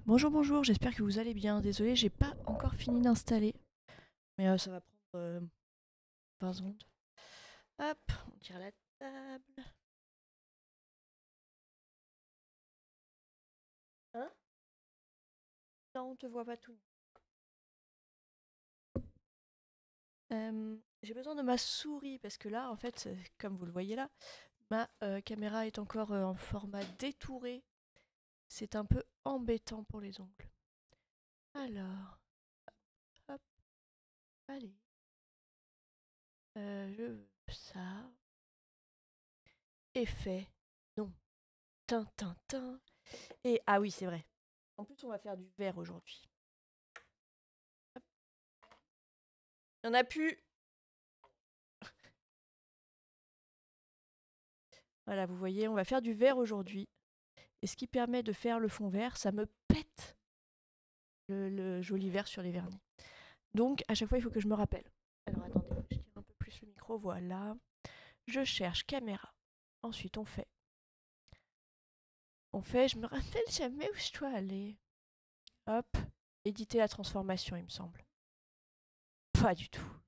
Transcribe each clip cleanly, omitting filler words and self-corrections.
Bonjour, bonjour, j'espère que vous allez bien. Désolée, j'ai pas encore fini d'installer. Mais ça va prendre 20 secondes. Hop, on tire la table. Hein? Non, on te voit pas tout. J'ai besoin de ma souris parce que là, en fait, comme vous le voyez là, ma caméra est encore en format détouré. C'est un peu embêtant pour les ongles. Alors, hop, allez. Je veux ça. Effet. Non. Tin. Et ah oui, c'est vrai. En plus, on va faire du vert aujourd'hui. Il n'y en a plus. Voilà, vous voyez, on va faire du vert aujourd'hui. Et ce qui permet de faire le fond vert, ça me pète le joli vert sur les vernis. Donc, à chaque fois, il faut que je me rappelle. Alors, attendez, je tire un peu plus le micro. Voilà. Je cherche caméra. Ensuite, on fait. Je me rappelle jamais où je dois aller. Hop. Éditer la transformation, il me semble. Pas du tout.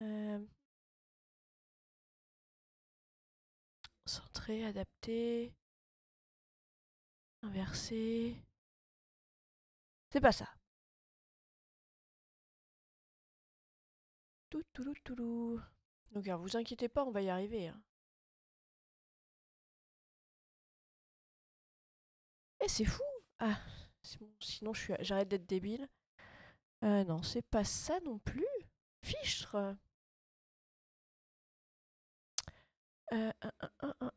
Euh, Centrer, adapter. Inverser. C'est pas ça. Toutoulou. Donc, alors, vous inquiétez pas, on va y arriver. Hein. Eh, c'est fou! Ah, c'est bon, sinon j'arrête d'être débile. Non, c'est pas ça non plus. Fichtre! Un.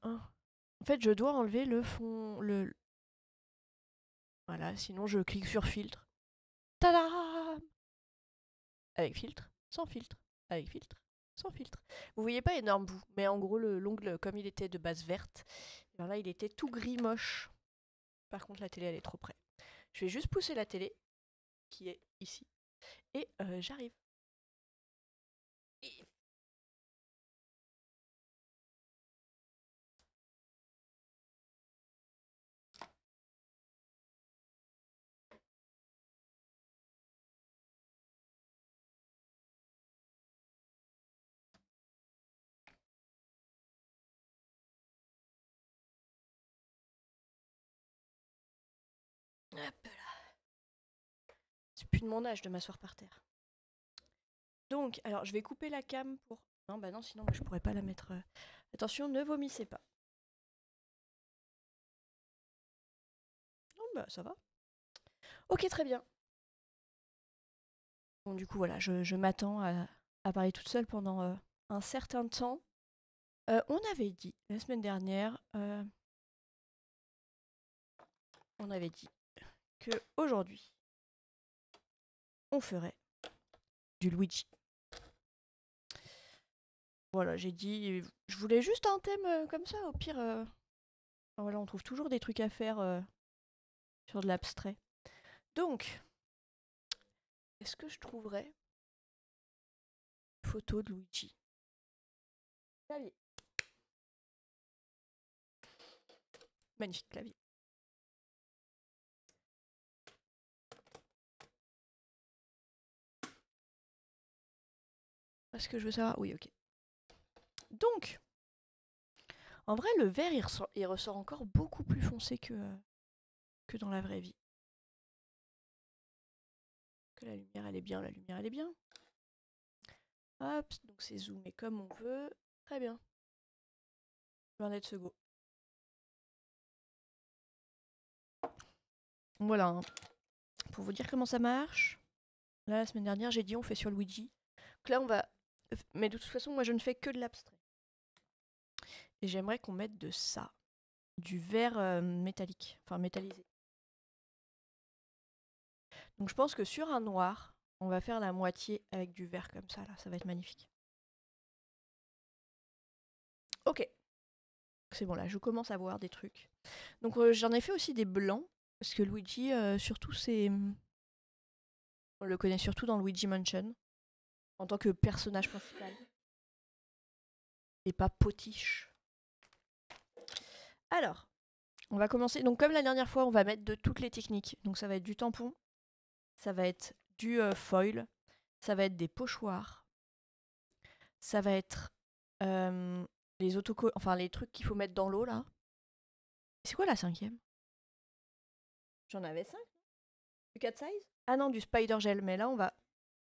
En fait, je dois enlever le fond. Voilà, sinon je clique sur filtre. Tadam! Avec filtre, sans filtre, avec filtre, sans filtre. Vous voyez pas énorme bout, mais en gros, l'ongle, comme il était de base verte, alors là, il était tout gris moche. Par contre, la télé, elle est trop près. Je vais juste pousser la télé, qui est ici, et j'arrive. Hop là. C'est plus de mon âge de m'asseoir par terre. Donc, alors je vais couper la cam pour. Non, bah non, sinon moi, je pourrais pas la mettre. Attention, ne vomissez pas. Non, bah ça va. Ok, très bien. Bon, du coup, voilà, je m'attends à parler toute seule pendant un certain temps. On avait dit la semaine dernière, on avait dit que aujourd'hui, on ferait du Luigi. Voilà, j'ai dit, je voulais juste un thème comme ça, au pire. Voilà, on trouve toujours des trucs à faire sur de l'abstrait. Donc, est-ce que je trouverais une photo de Luigi? Clavier. Magnifique clavier. Est-ce que je veux savoir? Oui, ok. Donc, en vrai, le vert, il ressort encore beaucoup plus foncé que dans la vraie vie. Que la lumière, elle est bien, la lumière, elle est bien. Hop, donc c'est zoomé comme on veut. Très bien. Loin d'être ce go. Voilà, hein. Pour vous dire comment ça marche. Là, la semaine dernière, j'ai dit on fait sur Luigi. Donc là, on va... Mais de toute façon, moi, je ne fais que de l'abstrait. Et j'aimerais qu'on mette de ça. Du vert métallique. Enfin, métallisé. Donc je pense que sur un noir, on va faire la moitié avec du vert comme ça, là. Ça va être magnifique. Ok. C'est bon, là, je commence à voir des trucs. Donc j'en ai fait aussi des blancs. Parce que Luigi, surtout, c'est... On le connaît surtout dans Luigi Mansion. En tant que personnage principal. Et pas potiche. Alors, On va commencer. Donc comme la dernière fois, on va mettre de toutes les techniques. Donc ça va être du tampon, ça va être du foil, ça va être des pochoirs, ça va être les autocollants, enfin les trucs qu'il faut mettre dans l'eau là. C'est quoi la cinquième? J'en avais 5. Du 4 size? Ah non, du spider gel. Mais là, on va...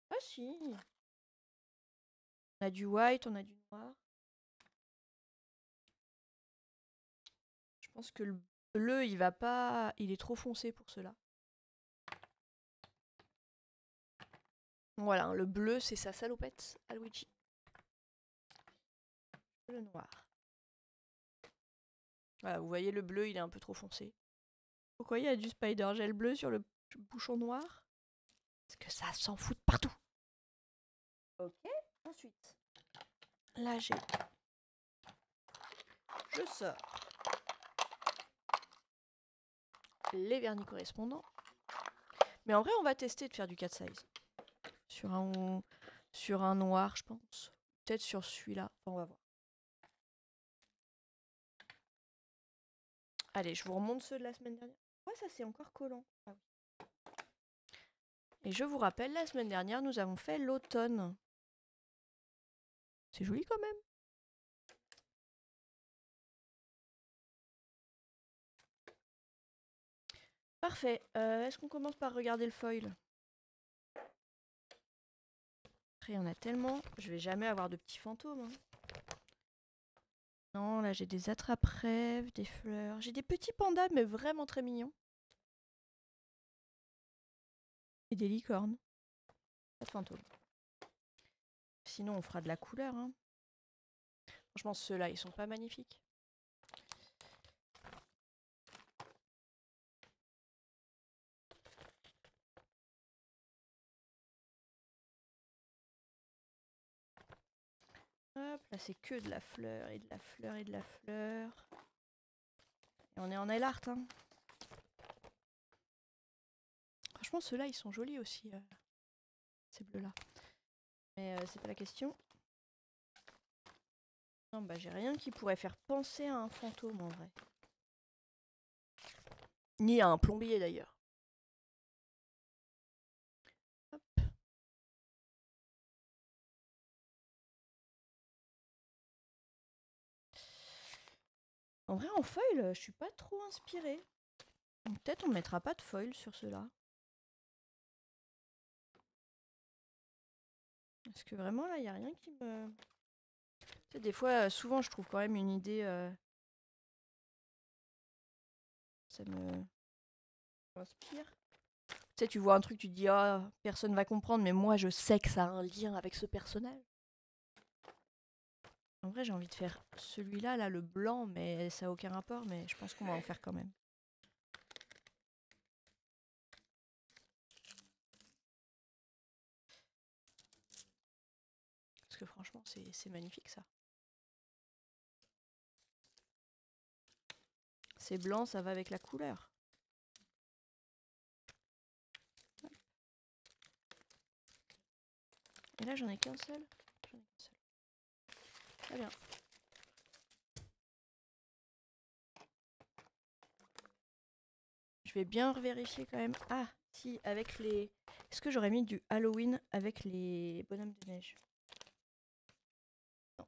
Ah si. On a du white, on a du noir. Je pense que le bleu, il va pas... Il est trop foncé pour cela. Voilà, le bleu, c'est sa salopette à Luigi. Le noir. Voilà, vous voyez, le bleu, il est un peu trop foncé. Pourquoi il y a du spider gel bleu sur le bouchon noir? Parce que ça s'en fout de partout. Ok, ensuite. Là, j'ai... Je sors les vernis correspondants. Mais en vrai, on va tester de faire du 4 size. Sur un noir, je pense. Peut-être sur celui-là. Enfin, on va voir. Allez, je vous remonte ceux de la semaine dernière. Ouais, ça c'est encore collant. Ah oui. Et je vous rappelle, la semaine dernière, nous avons fait l'automne. C'est joli quand même. Parfait. Est-ce qu'on commence par regarder le foil? Après, il y en a tellement. Je vais jamais avoir de petits fantômes. Hein. Non, là j'ai des attrape-rêves, des fleurs. J'ai des petits pandas, mais vraiment très mignons. Et des licornes. Pas de fantômes. Sinon, on fera de la couleur. Hein. Franchement, ceux-là, ils sont pas magnifiques. Hop, là c'est que de la fleur et de la fleur et de la fleur. Et on est en nail art. Hein. Franchement, ceux-là, ils sont jolis aussi. Ces bleus-là. Mais c'est pas la question. Non, bah j'ai rien qui pourrait faire penser à un fantôme en vrai. Ni à un plombier d'ailleurs. Hop. En vrai, en foil, je suis pas trop inspirée. Peut-être on mettra pas de foil sur ceux-là. Parce que vraiment, là, il n'y a rien qui me... Tu sais, des fois, souvent, je trouve quand même une idée... Ça me inspire. Tu sais, tu vois un truc, tu te dis, ah, personne va comprendre, mais moi, je sais que ça a un lien avec ce personnage. En vrai, j'ai envie de faire celui-là, là, le blanc, mais ça n'a aucun rapport, mais je pense qu'on va en faire quand même. Parce que franchement, c'est magnifique, ça. C'est blanc, ça va avec la couleur. Et là, j'en ai qu'un seul. J'en ai qu'un seul. Très bien. Je vais bien revérifier quand même. Ah, si, avec les... Est-ce que j'aurais mis du Halloween avec les bonhommes de neige? Non.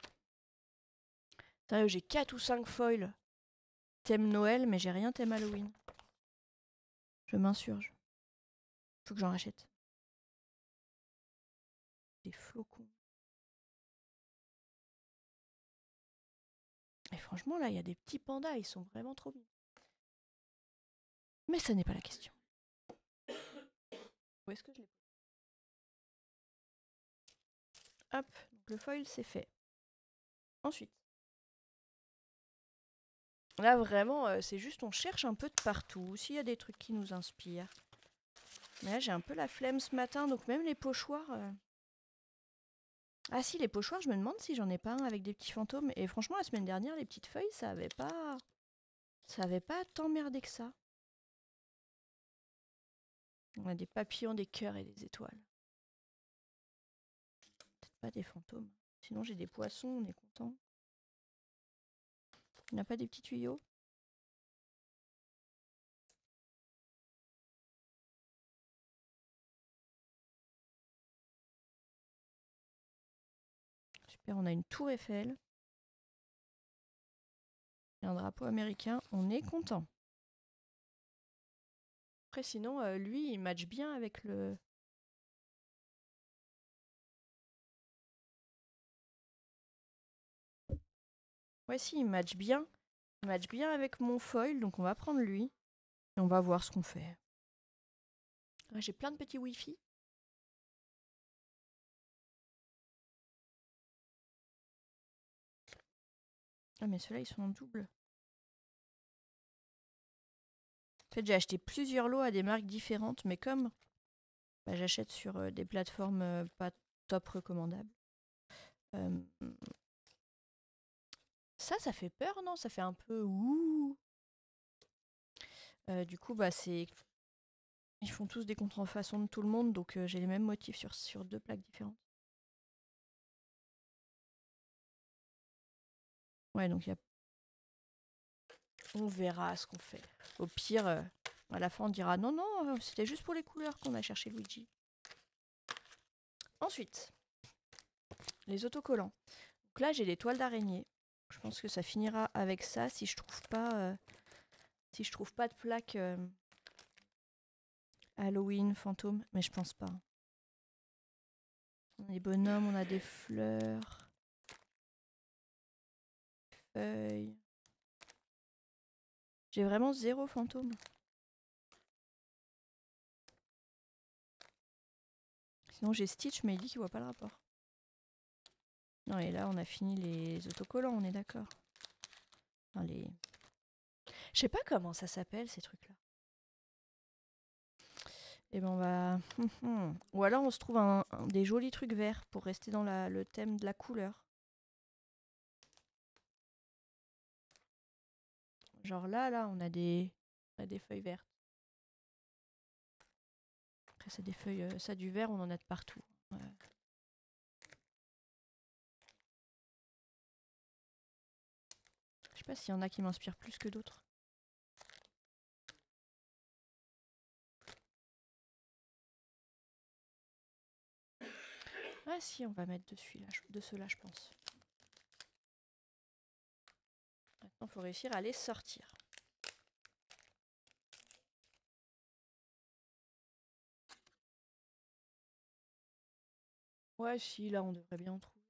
Sérieux, j'ai 4 ou 5 foils thème Noël, mais j'ai rien thème Halloween. Je m'insurge. Faut que j'en rachète. Des flocons. Et franchement, là, il y a des petits pandas, ils sont vraiment trop mignons. Mais ça n'est pas la question. Où est-ce que je l'ai? Hop, donc le foil, c'est fait. Ensuite. Là, vraiment, c'est juste, on cherche un peu de partout. S'il y a des trucs qui nous inspirent. Mais là, j'ai un peu la flemme ce matin, donc même les pochoirs... Ah si, les pochoirs, je me demande si j'en ai pas un avec des petits fantômes. Et franchement, la semaine dernière, les petites feuilles, ça avait pas... Ça avait pas tant merdé que ça. On a des papillons, des cœurs et des étoiles. Peut-être pas des fantômes. Sinon, j'ai des poissons, on est content. Il n'y a pas des petits tuyaux? Super, on a une tour Eiffel. Et un drapeau américain. On est content. Après, sinon, lui, il match bien avec le... Ouais, si, il match bien. Il match bien avec mon foil, donc on va prendre lui. Et on va voir ce qu'on fait. Ouais, j'ai plein de petits Wi-Fi. Ah, mais ceux-là, ils sont en double. En fait, j'ai acheté plusieurs lots à des marques différentes, mais comme bah, j'achète sur des plateformes pas top recommandables. Ça fait peur, non? Ça fait un peu ouh. Du coup, bah c'est. Ils font tous des contrefaçons de tout le monde, donc j'ai les mêmes motifs sur deux plaques différentes. Ouais, donc on verra ce qu'on fait. Au pire, à la fin, on dira non, non, c'était juste pour les couleurs qu'on a cherché Luigi. Ensuite, les autocollants. Donc là, j'ai des toiles d'araignée. Je pense que ça finira avec ça si je trouve pas, de plaque Halloween, fantôme, mais je pense pas. On a des bonhommes, on a des fleurs, feuilles. J'ai vraiment 0 fantôme. Sinon j'ai Stitch, mais il dit qu'il voit pas le rapport. Non, et là on a fini les autocollants, on est d'accord. Enfin, les... Je sais pas comment ça s'appelle ces trucs-là. Et ben on va... Ou alors on se trouve des jolis trucs verts pour rester dans le thème de la couleur. Genre là, on a des feuilles vertes. Après, c'est des feuilles... ça, du vert, on en a de partout. Ouais. Je sais pas s'il y en a qui m'inspirent plus que d'autres. Ah si, on va mettre de ceux-là, je pense. Maintenant, il faut réussir à les sortir. Ouais, si, là, on devrait bien en trouver.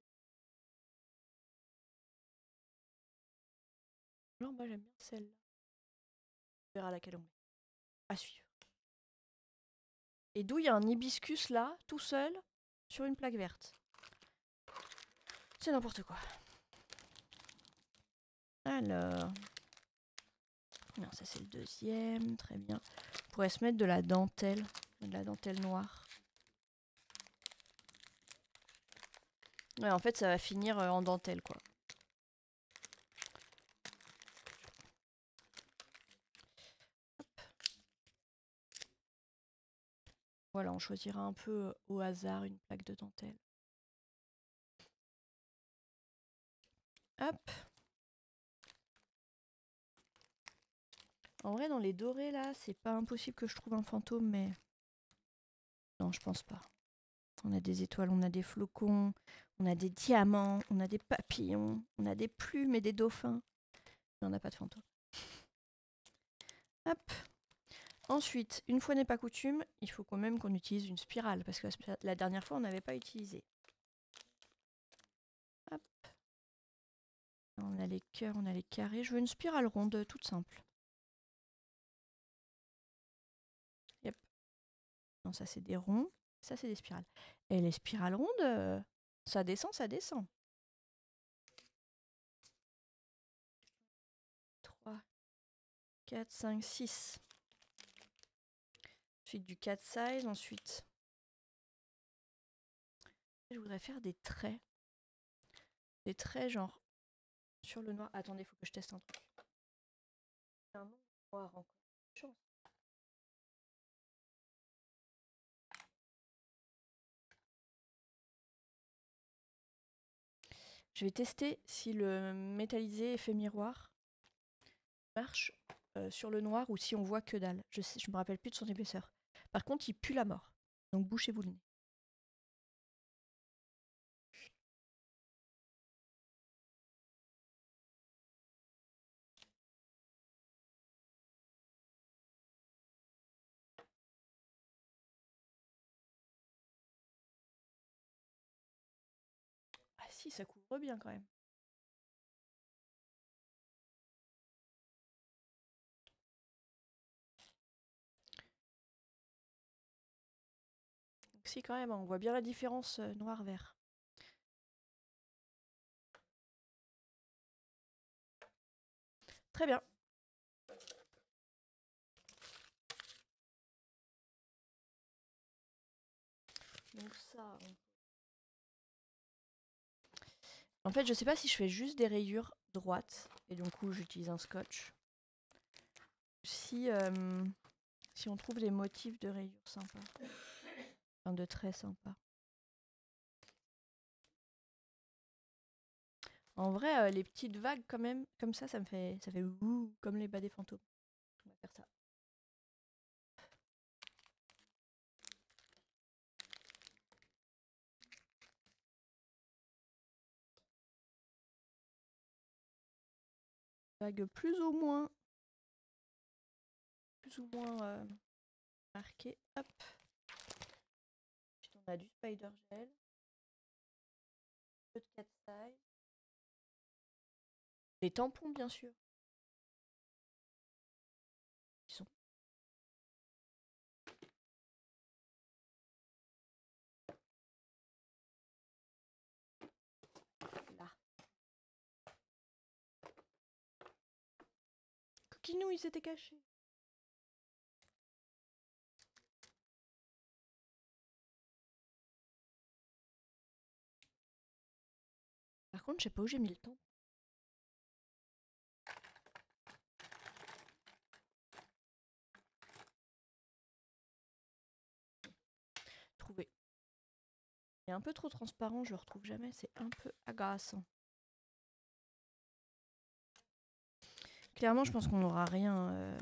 Non, moi, j'aime bien celle-là. On verra laquelle on met. À suivre. Et d'où il y a un hibiscus là, tout seul, sur une plaque verte. C'est n'importe quoi. Alors... Non, ça c'est le deuxième, très bien. On pourrait se mettre de la dentelle noire. Ouais, en fait, ça va finir en dentelle, quoi. Hop. Voilà, on choisira un peu au hasard une plaque de dentelle. Hop. En vrai, dans les dorés, là, c'est pas impossible que je trouve un fantôme, mais... Non, je pense pas. On a des étoiles, on a des flocons, on a des diamants, on a des papillons, on a des plumes et des dauphins. Mais on n'a pas de fantôme. Hop. Ensuite, une fois n'est pas coutume, il faut quand même qu'on utilise une spirale, parce que la dernière fois, on n'avait pas utilisé. Hop. On a les cœurs, on a les carrés. Je veux une spirale ronde, toute simple. Yep. Non, ça c'est des ronds, ça c'est des spirales. Et les spirales rondes, ça descend, ça descend. 3, 4, 5, 6. Ensuite du 4 size, ensuite... Je voudrais faire des traits. Des traits genre sur le noir. Attendez, il faut que je teste un truc. Un noir encore. Chance. Je vais tester si le métallisé effet miroir marche sur le noir ou si on voit que dalle. Je me rappelle plus de son épaisseur. Par contre, il pue la mort. Donc bouchez-vous le nez. Si, ça couvre bien quand même. Donc, si, quand même, on voit bien la différence noir-vert. Très bien. Donc ça... En fait, je sais pas si je fais juste des rayures droites, et du coup j'utilise un scotch. Si, si on trouve des motifs de rayures sympas. Enfin, de traits sympas. En vrai, les petites vagues quand même, comme ça me fait... Ça fait ouh, comme les bas des fantômes. On va faire ça. Vague plus ou moins marquée. Hop. Ensuite, on a du spider gel. Un peu de cat eye. Les tampons, bien sûr. Ils sont... là. Coquinou, il s'était caché. Par contre, je sais pas où j'ai mis le temps. Trouvé. Il est un peu trop transparent, je le retrouve jamais, c'est un peu agaçant. Clairement, je pense qu'on n'aura rien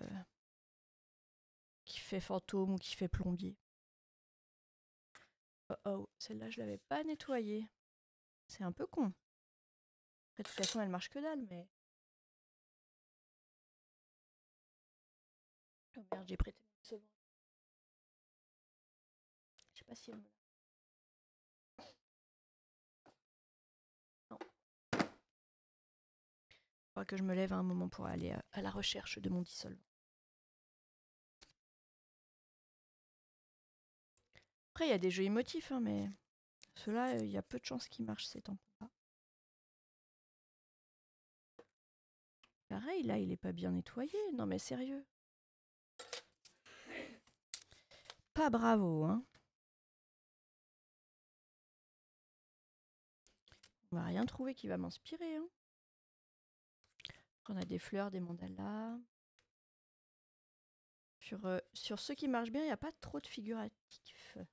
qui fait fantôme ou qui fait plombier. Oh oh, celle-là, je l'avais pas nettoyée. C'est un peu con. Après, de toute façon, elle marche que dalle, mais... Oh merde, j'ai prêté mon solvant. Je sais pas si elle me l'a... Non. Faudra que je me lève à un moment pour aller à la recherche de mon dissolvant. Après, il y a des jolis motifs, hein, mais... Ceux-là, il y a peu de chances qu'ils marchent, ces tampons-là. Pareil, là, il est pas bien nettoyé. Non, mais sérieux. Pas bravo, hein. On va rien trouver qui va m'inspirer, hein. On a des fleurs, des mandalas. Sur ceux qui marchent bien, il n'y a pas trop de figuratifs. En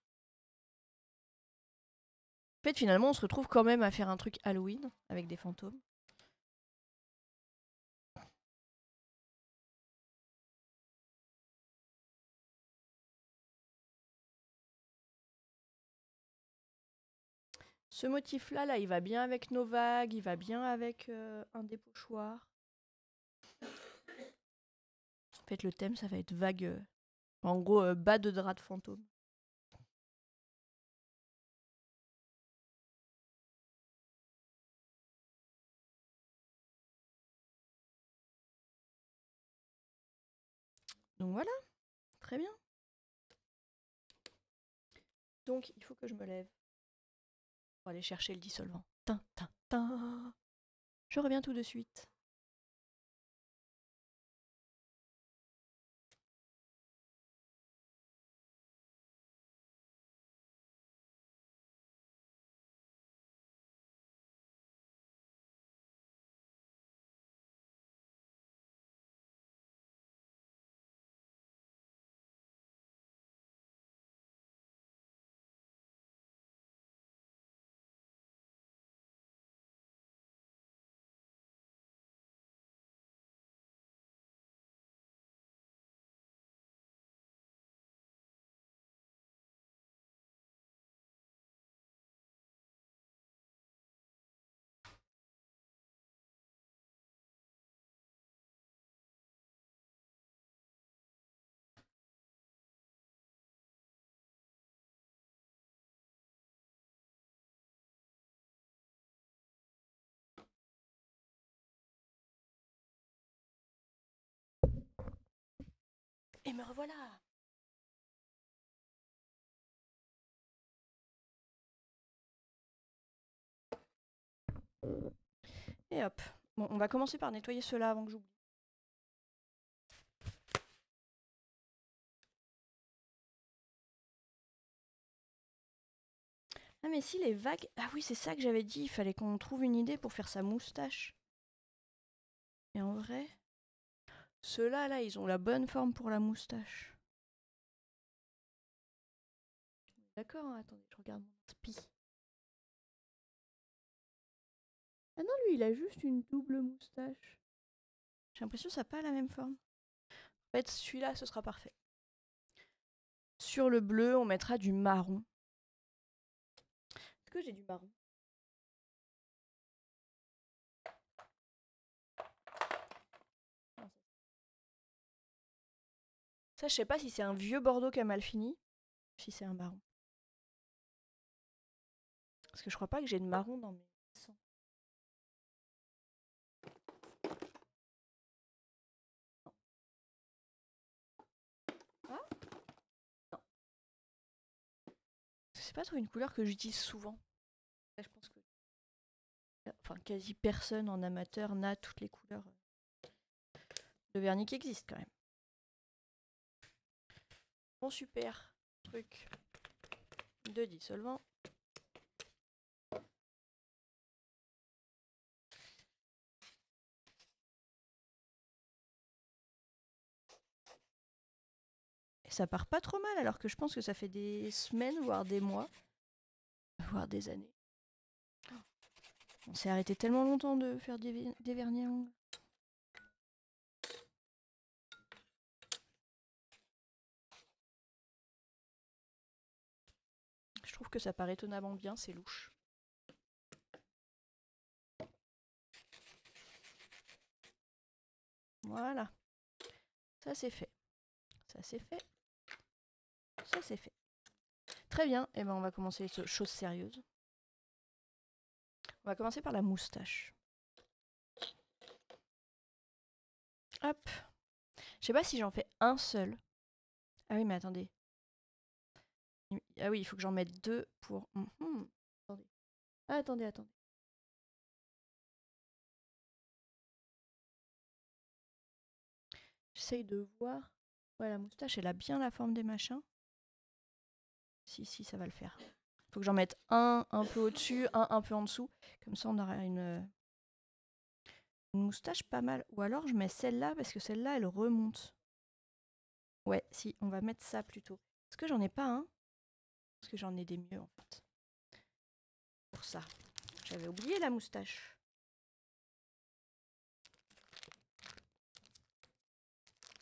fait, finalement, on se retrouve quand même à faire un truc Halloween avec des fantômes. Ce motif-là, là, il va bien avec nos vagues, il va bien avec un des pochoirs. En fait, le thème, ça va être vague. En gros, bas de drap de fantôme. Donc voilà, très bien. Donc, il faut que je me lève pour aller chercher le dissolvant. Tin, tin, tin. Je reviens tout de suite. me revoilà. Et hop. Bon, on va commencer par nettoyer ceux-là avant que j'oublie. Ah mais si, les vagues... Ah oui, c'est ça que j'avais dit, il fallait qu'on trouve une idée pour faire sa moustache. Et en vrai... Ceux-là, là, ils ont la bonne forme pour la moustache. D'accord, hein, attendez, je regarde mon spi. Ah non, lui, il a juste une double moustache. J'ai l'impression que ça n'a pas la même forme. En fait, celui-là, ce sera parfait. Sur le bleu, on mettra du marron. Est-ce que j'ai du marron? Ça, je sais pas si c'est un vieux Bordeaux qui a mal fini, si c'est un marron. Parce que je crois pas que j'ai de marron dans mes sangs. Ah non. C'est pas trop une couleur que j'utilise souvent. Là, je pense que enfin, quasi personne en amateur n'a toutes les couleurs de vernis qui existent quand même. Bon, super truc de dissolvant. Et ça part pas trop mal, alors que je pense que ça fait des semaines, voire des mois, voire des années. On s'est arrêté tellement longtemps de faire des vernis à ongles. Je trouve que ça part étonnamment bien, c'est louche. Voilà. Ça c'est fait. Ça c'est fait. Ça c'est fait. Très bien, et ben on va commencer les choses sérieuses. On va commencer par la moustache. Hop. Je sais pas si j'en fais un seul. Ah oui, mais attendez. Ah oui, il faut que j'en mette deux pour... Attendez. Attendez. J'essaye de voir. Ouais, la moustache, elle a bien la forme des machins. Si, ça va le faire. Faut que j'en mette un peu au-dessus, un peu en dessous. Comme ça, on aura une moustache pas mal. Ou alors, je mets celle-là, parce que celle-là, elle remonte. Ouais, si, on va mettre ça plutôt. Est-ce que j'en ai pas un? Parce que j'en ai des mieux, en fait. Pour ça. J'avais oublié la moustache.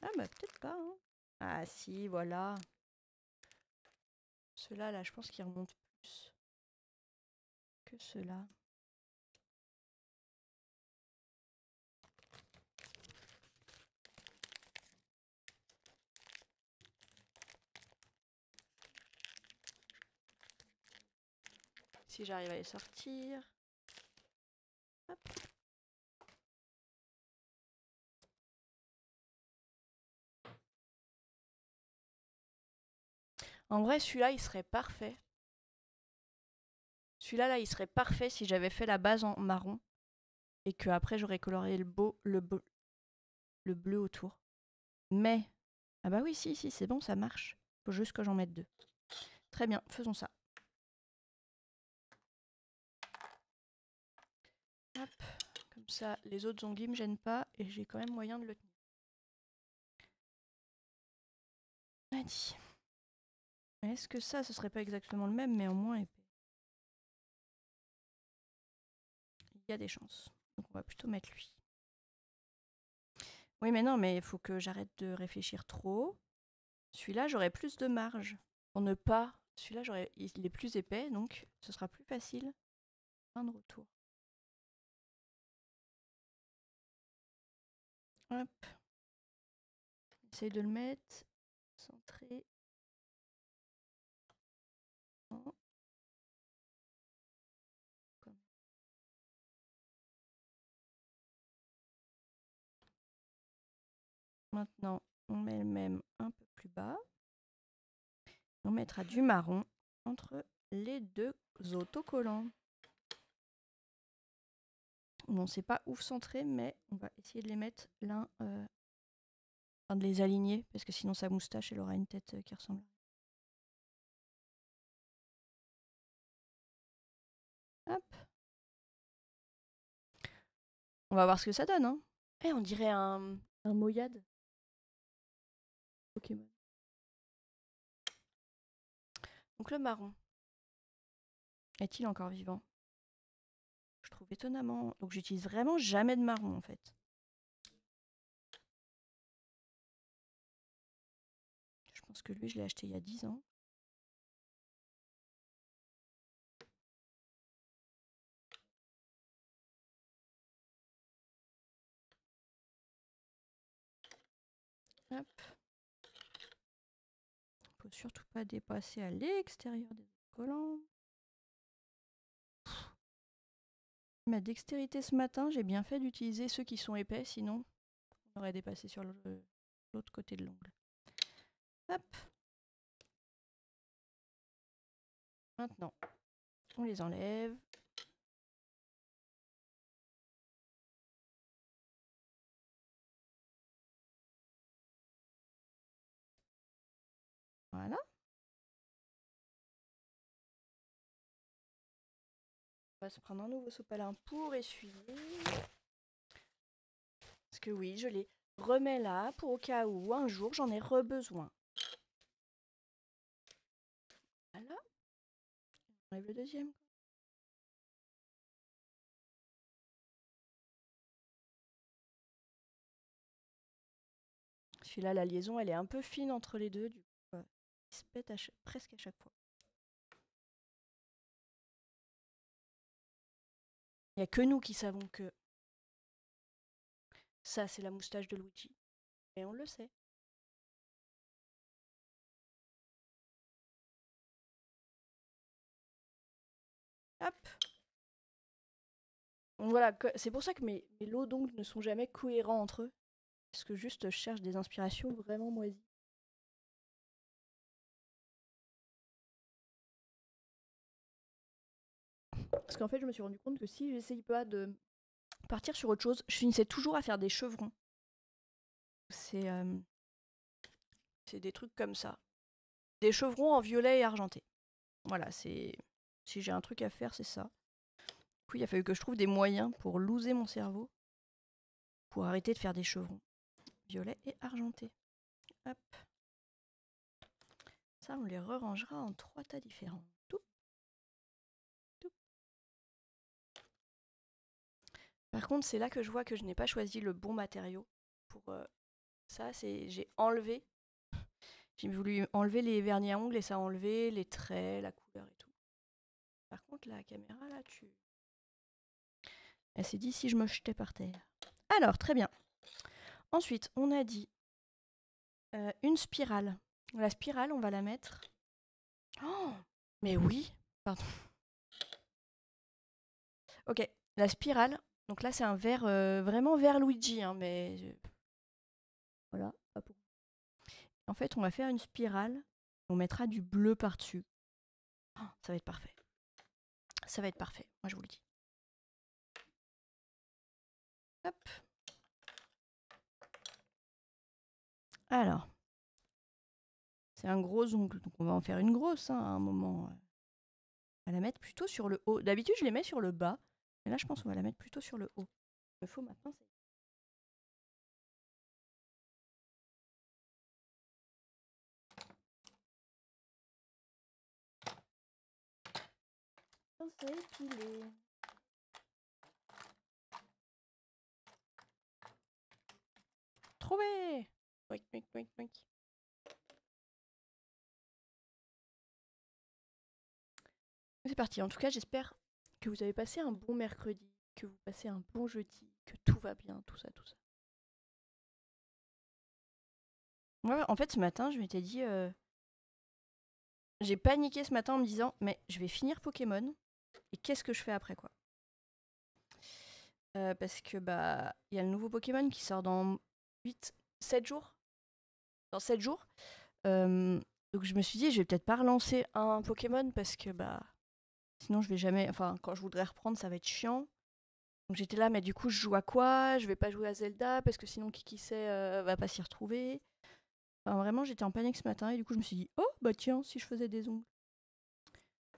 Ah bah peut-être pas, hein. Ah si, voilà. Ceux-là, là, je pense qu'ils remontent plus que ceux-là. Si j'arrive à les sortir. Hop. En vrai, celui-là, il serait parfait. Celui-là, là, il serait parfait si j'avais fait la base en marron. Et que après j'aurais coloré le bleu autour. Mais... Ah bah oui, si, c'est bon, ça marche. Faut juste que j'en mette deux. Très bien, faisons ça. Hop, comme ça, les autres ongles me gênent pas et j'ai quand même moyen de le tenir. Allez. Est-ce que ça, ce serait pas exactement le même, mais en moins épais? Il y a des chances. Donc on va plutôt mettre lui. Oui, mais non, mais il faut que j'arrête de réfléchir trop. Celui-là, j'aurai plus de marge. Pour ne pas... Celui-là, il est plus épais, donc ce sera plus facile. Fin de retour. Hop. Essaye de le mettre. Centré. Oh. Maintenant, On met le même un peu plus bas. On mettra du marron entre les deux autocollants. On sait pas où centrer, mais on va essayer de les mettre l'un, enfin de les aligner, parce que sinon sa moustache, elle aura une tête qui ressemble. Hop. On va voir ce que ça donne. Hein. Eh, on dirait un Moyade. Pokémon. Donc le marron. Est-il encore vivant? Je trouve étonnamment. Donc j'utilise vraiment jamais de marron en fait. Je pense que lui, je l'ai acheté il y a 10 ans. Hop. Faut surtout pas dépasser à l'extérieur des collants. Ma dextérité ce matin, j'ai bien fait d'utiliser ceux qui sont épais, sinon on aurait dépassé sur l'autre côté de l'ongle. Hop. Maintenant, on les enlève. Voilà. On va se prendre un nouveau sopalin pour essuyer. Parce que oui, je les remets là pour au cas où un jour j'en ai besoin. Voilà. On enlève le deuxième. Celui-là, la liaison, elle est un peu fine entre les deux, du coup, il se pète presque à chaque fois. Il n'y a que nous qui savons que ça, c'est la moustache de Luigi. Et on le sait. Hop. Donc voilà, c'est pour ça que mes lots d'ongles ne sont jamais cohérents entre eux. Parce que juste, je cherche des inspirations vraiment moisies. Parce qu'en fait, je me suis rendu compte que si j'essaye pas de partir sur autre chose, je finissais toujours à faire des chevrons. C'est des trucs comme ça. Des chevrons en violet et argenté. Voilà, c'est si j'ai un truc à faire, c'est ça. Du coup, il a fallu que je trouve des moyens pour loser mon cerveau, pour arrêter de faire des chevrons. Violet et argenté. Hop. Ça, on les rangera en 3 tas différents. Tout. Tout. Par contre, c'est là que je vois que je n'ai pas choisi le bon matériau. Pour ça, j'ai enlevé. J'ai voulu enlever les vernis à ongles et ça a enlevé les traits, la couleur et tout. Par contre, la caméra, là, elle s'est dit si je me jetais par terre. Alors, très bien. Ensuite, on a dit une spirale. La spirale, on va la mettre. Oh, mais oui. Pardon. Ok, la spirale. Donc là, c'est un vert vraiment vert Luigi, hein, mais voilà. Pas pour... En fait, on va faire une spirale. On mettra du bleu par-dessus. Oh, ça va être parfait. Ça va être parfait. Moi, je vous le dis. Hop. Alors, c'est un gros ongle, donc on va en faire une grosse hein, à un moment. On va la mettre plutôt sur le haut. D'habitude, je les mets sur le bas. Mais là, je pense qu'on va la mettre plutôt sur le haut. Il me faut maintenant, c'est épilé. Trouvé. Oink, oink, oink, oink. C'est parti. En tout cas, j'espère que vous avez passé un bon mercredi, que vous passez un bon jeudi, que tout va bien, tout ça, tout ça. Ouais, en fait, ce matin, je m'étais dit... J'ai paniqué ce matin en me disant, mais je vais finir Pokémon, et qu'est-ce que je fais après, quoi? Parce que, bah, il y a le nouveau Pokémon qui sort dans 7 jours. dans 7 jours. Donc je me suis dit, je vais peut-être pas relancer un Pokémon parce que bah sinon je vais jamais. Enfin, quand je voudrais reprendre, ça va être chiant. Donc j'étais là, mais du coup, je joue à quoi? Je vais pas jouer à Zelda parce que sinon, qui sait, va pas s'y retrouver. Enfin, vraiment, j'étais en panique ce matin et du coup, je me suis dit, oh bah tiens, si je faisais des ongles.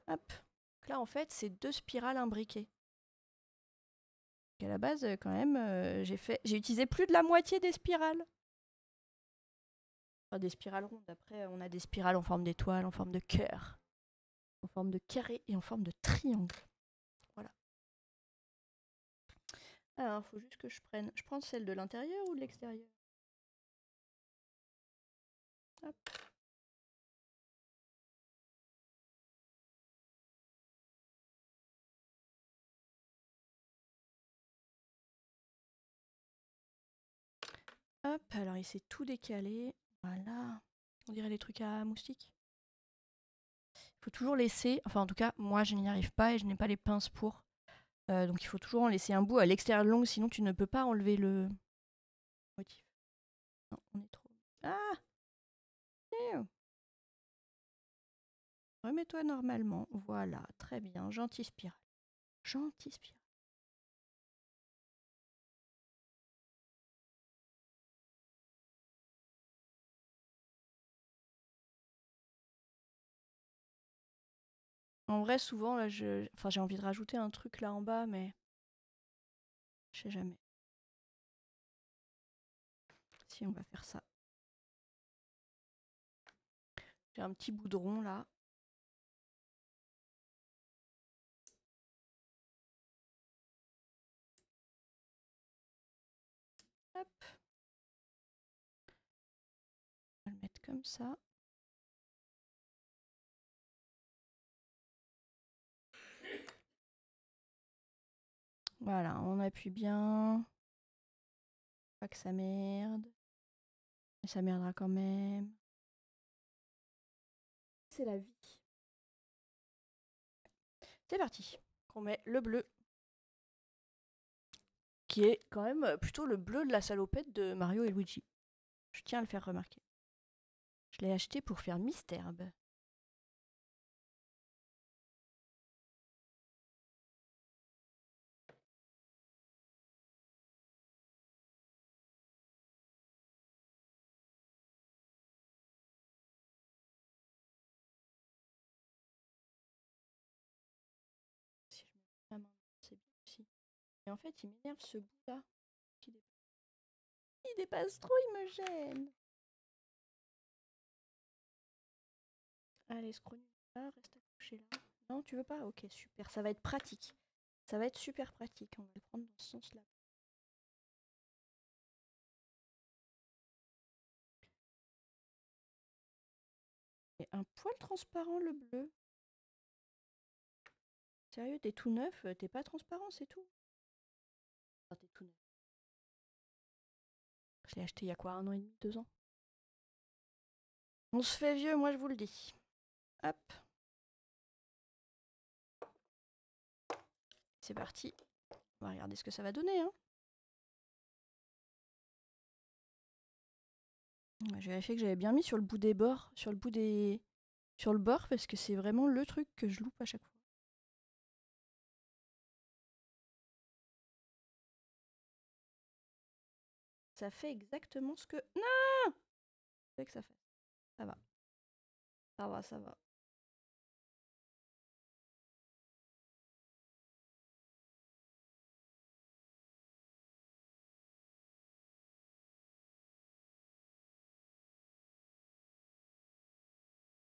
Hop. Donc là, en fait, c'est 2 spirales imbriquées. Donc à la base, quand même, j'ai utilisé plus de la moitié des spirales. Enfin, des spirales rondes. Après, on a des spirales en forme d'étoile, en forme de cœur, en forme de carré et en forme de triangle. Voilà. Alors, faut juste que je prenne. Je prends celle de l'intérieur ou de l'extérieur? Hop. Hop, alors il s'est tout décalé. Voilà. On dirait des trucs à moustiques. Il faut toujours laisser, enfin en tout cas, moi je n'y arrive pas et je n'ai pas les pinces pour. Donc il faut toujours en laisser un bout à l'extérieur de l'ongle, sinon tu ne peux pas enlever le motif. Non, on est trop. Ah! Remets-toi normalement. Voilà, très bien. Gentil spirale. Gentil spirale. En vrai, souvent, là, j'ai envie de rajouter un truc là en bas, mais je sais jamais. Si, on va faire ça. J'ai un petit bout de rond là. Hop. On va le mettre comme ça. Voilà, on appuie bien. Pas que ça merde. Mais ça merdera quand même. C'est la vie. C'est parti. On met le bleu. Qui est quand même plutôt le bleu de la salopette de Mario et Luigi. Je tiens à le faire remarquer. Je l'ai acheté pour faire Misterbe. Si je mets la main, c'est bien aussi. Et en fait, il m'énerve ce bout-là. Il dépasse trop, il me gêne. Allez, scroll là, reste accroché là. Non, tu veux pas? Ok, super. Ça va être pratique. Ça va être super pratique. On va le prendre dans ce sens-là. Et un poil transparent, le bleu. Sérieux, t'es tout neuf, t'es pas transparent, c'est tout. Enfin, t'es tout neuf. Je l'ai acheté il y a quoi, 1 an et demi, 2 ans? On se fait vieux, moi je vous le dis. Hop. C'est parti. On va regarder ce que ça va donner. Hein. J'ai vérifié que j'avais bien mis sur le bout des bords, sur le bord, parce que c'est vraiment le truc que je loupe à chaque fois. Ça fait exactement ce que... Non! C'est que ça fait. Ça va. Ça va, ça va.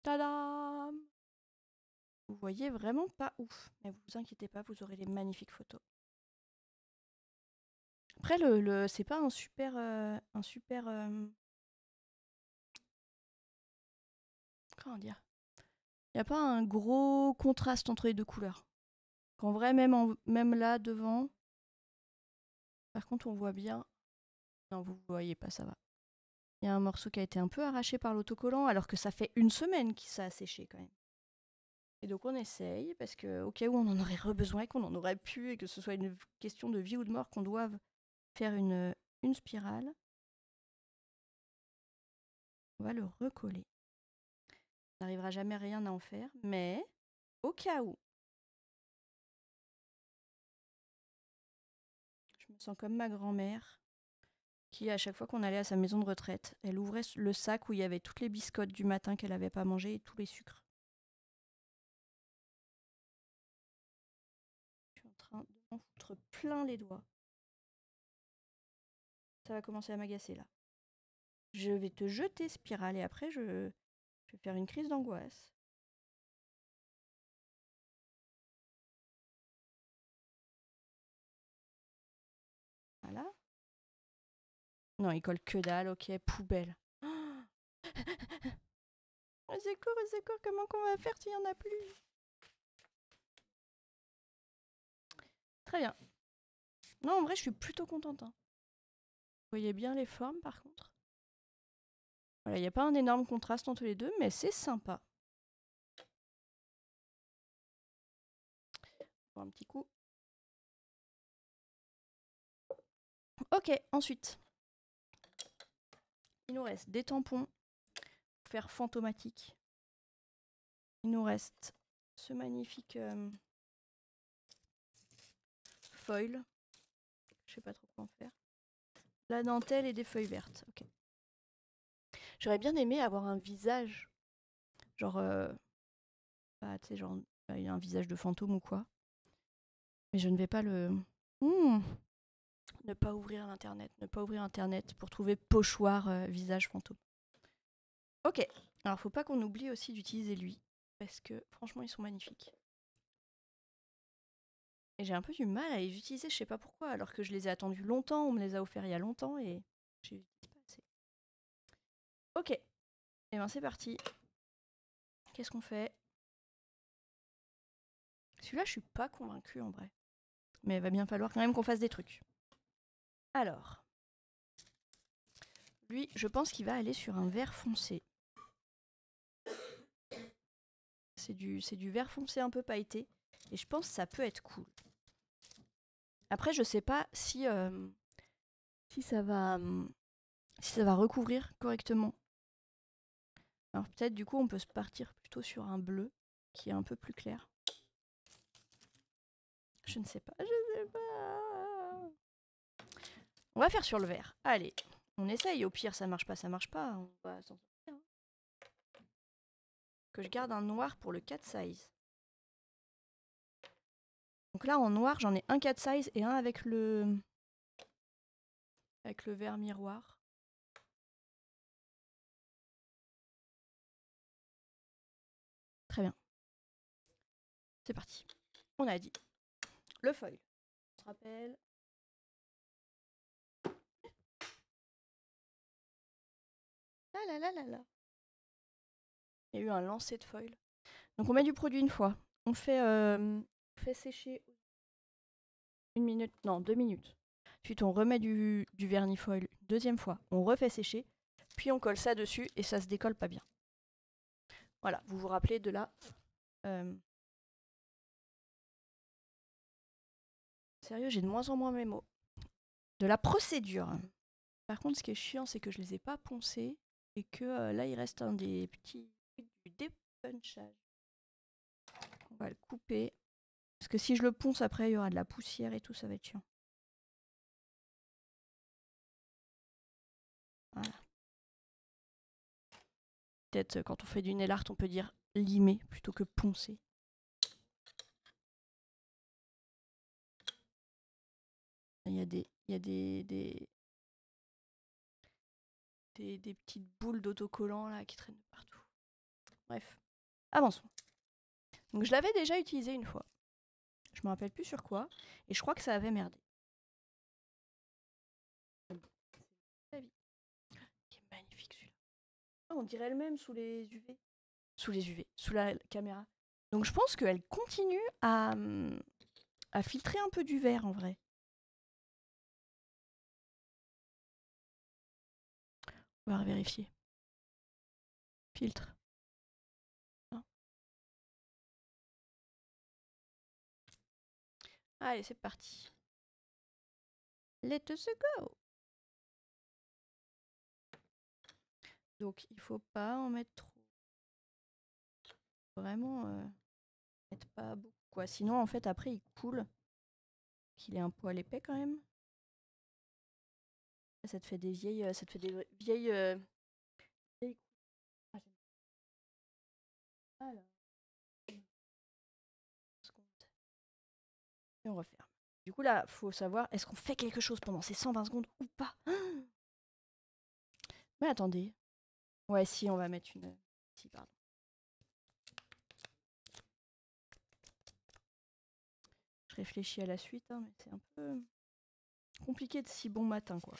Tadam! Vous voyez vraiment pas ouf. Mais vous inquiétez pas, vous aurez des magnifiques photos. Après, c'est pas un super... comment dire? Il n'y a pas un gros contraste entre les deux couleurs. En vrai, même là, devant... Par contre, on voit bien... Non, vous voyez pas, ça va. Il y a un morceau qui a été un peu arraché par l'autocollant, alors que ça fait 1 semaine qu'il s'est séché quand même. Et donc on essaye, parce que au cas où on en aurait besoin, qu'on en aurait pu, et que ce soit une question de vie ou de mort, qu'on doive faire une spirale. On va le recoller. On n'arrivera jamais rien à en faire, mais au cas où. Je me sens comme ma grand-mère qui, à chaque fois qu'on allait à sa maison de retraite, elle ouvrait le sac où il y avait toutes les biscottes du matin qu'elle n'avait pas mangées et tous les sucres. Je suis en train de m'en foutre plein les doigts. Ça va commencer à m'agacer là. Je vais te jeter, Spirale, et après je vais faire une crise d'angoisse. Voilà. Non, il colle que dalle, ok, poubelle. Au secours, comment qu'on va faire s'il n'y en a plus? Très bien. Non, en vrai, je suis plutôt contente. Hein. Vous voyez bien les formes, par contre. Voilà, il n'y a pas un énorme contraste entre les deux, mais c'est sympa. Pour un petit coup. Ok, ensuite. Il nous reste des tampons pour faire fantomatique. Il nous reste ce magnifique foil. Je sais pas trop quoi en faire. La dentelle et des feuilles vertes. Ok. J'aurais bien aimé avoir un visage. Genre. Tu sais, genre. Un visage de fantôme ou quoi. Mais je ne vais pas le. Ne pas ouvrir l'internet. Ne pas ouvrir internet pour trouver pochoir visage fantôme. Ok. Alors, faut pas qu'on oublie aussi d'utiliser lui. Parce que franchement, ils sont magnifiques. Et j'ai un peu du mal à les utiliser, je sais pas pourquoi, alors que je les ai attendus longtemps, on me les a offerts il y a longtemps et j'ai utilisé pas assez. Ok, et ben c'est parti. Qu'est-ce qu'on fait? Celui-là, je suis pas convaincue en vrai. Mais il va bien falloir quand même qu'on fasse des trucs. Alors, lui, je pense qu'il va aller sur un vert foncé. C'est du vert foncé un peu pailleté. Et je pense que ça peut être cool. Après, je sais pas si ça va recouvrir correctement. Alors peut-être du coup on peut se partir plutôt sur un bleu qui est un peu plus clair. Je ne sais pas. On va faire sur le vert. Allez, on essaye. Au pire, ça marche pas. On va s'en sortir. Que je garde un noir pour le 4 size. Donc là, en noir, j'en ai un 4 size et un avec le vert miroir. Très bien. C'est parti. On a dit le foil. On se rappelle. Là. Il y a eu un lancer de foil. Donc on met du produit une fois. On fait sécher 1 minute, non 2 minutes. Ensuite on remet du vernis foil une deuxième fois. On refait sécher. Puis on colle ça dessus et ça se décolle pas bien. Voilà, vous vous rappelez de la... Sérieux, j'ai de moins en moins mes mots. De la procédure. Par contre, ce qui est chiant, c'est que je les ai pas poncés et que là, il reste un des petits du dépunchage. On va le couper. Parce que si je le ponce après, il y aura de la poussière et tout, ça va être chiant. Voilà. Peut-être quand on fait du nail art, on peut dire limer plutôt que poncer. Il y a des petites boules d'autocollants là qui traînent partout. Bref, avançons. Donc je l'avais déjà utilisé une fois. Je me rappelle plus sur quoi. Et je crois que ça avait merdé. Qui est magnifique celui-là. Oh, on dirait elle-même sous les UV. Sous la caméra. Donc je pense qu'elle continue à filtrer un peu du vert en vrai. On va vérifier. Filtre. Non. Allez, c'est parti. Let us go. Donc il faut pas en mettre trop. Vraiment, mettre pas beaucoup quoi. Sinon en fait après il coule. Qu'il est un poil épais quand même. Ça te fait des vieilles. Ça te fait des vieilles. Vieilles... Ah, là. Et on referme. Du coup là, faut savoir, est-ce qu'on fait quelque chose pendant ces 120 secondes ou pas? Mais attendez. Ouais, si, on va mettre une... Si, pardon. Je réfléchis à la suite, hein, mais c'est un peu compliqué de si bon matin, quoi.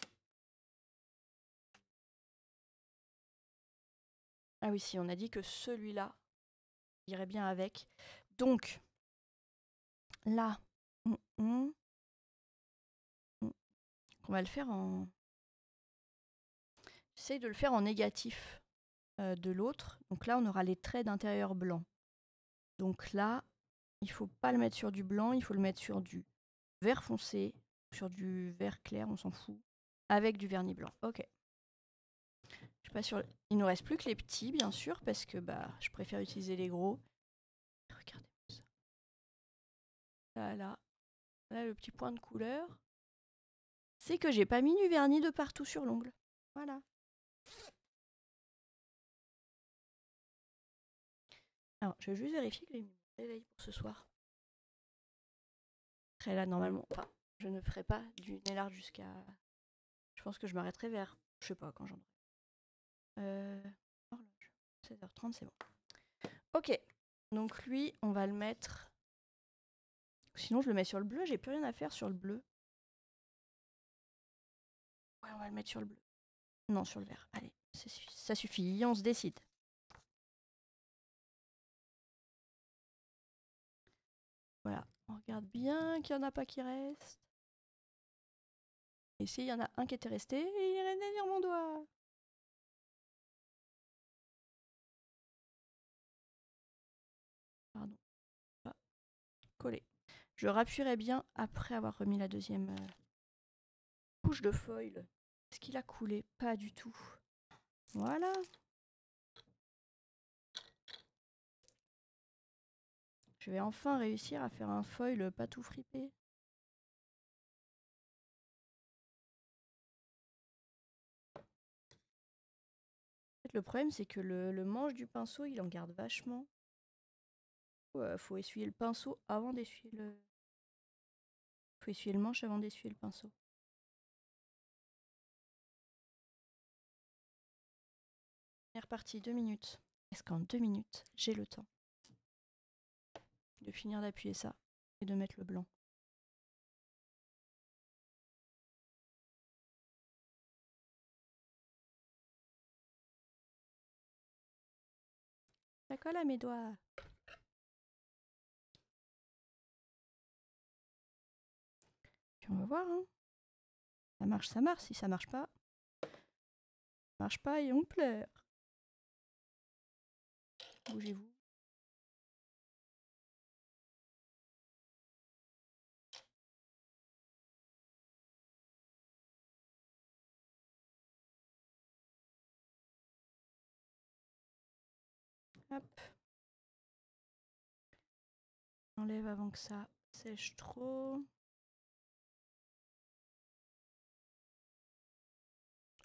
Ah oui, si, on a dit que celui-là irait bien avec. Donc, là, on va le faire en... J'essaye de le faire en négatif de l'autre. Donc là, on aura les traits d'intérieur blanc. Donc là, il faut pas le mettre sur du blanc, il faut le mettre sur du vert foncé, sur du vert clair, on s'en fout, avec du vernis blanc. Ok. Je suis pas sûre. Il nous reste plus que les petits, bien sûr, parce que bah, je préfère utiliser les gros. Regardez ça. Là, là. Là, le petit point de couleur. C'est que j'ai pas mis du vernis de partout sur l'ongle. Voilà. Alors, je vais juste vérifier que j'ai mis mon réveil pour ce soir. Après, là, normalement, enfin, je ne ferai pas du nail jusqu'à... Je pense que je m'arrêterai vers... Je sais pas quand j'en aurai. Horloge. 16h30, c'est bon. Ok. Donc lui, on va le mettre... Sinon, je le mets sur le bleu. J'ai plus rien à faire sur le bleu. Ouais, on va le mettre sur le bleu. Non, sur le vert. Allez, ça suffit. On se décide. Voilà. On regarde bien qu'il n'y en a pas qui restent. Et s'il y en a un qui était resté, il est resté sur mon doigt. Pardon. Ah, collé. Je rappuierai bien après avoir remis la deuxième couche de foil. Est-ce qu'il a coulé? Pas du tout. Voilà. Je vais enfin réussir à faire un foil pas tout fripé. En fait, le problème, c'est que le manche du pinceau, il en garde vachement. Faut essuyer le pinceau avant d'essuyer le... Faut essuyer le manche avant d'essuyer le pinceau. Première partie, 2 minutes. Est-ce qu'en 2 minutes, j'ai le temps de finir d'appuyer ça et de mettre le blanc? Ça colle à mes doigts. Puis on va voir, hein. Ça marche, ça marche. Si ça marche pas et on pleure. Bougez-vous. Hop. J'enlève avant que ça sèche trop.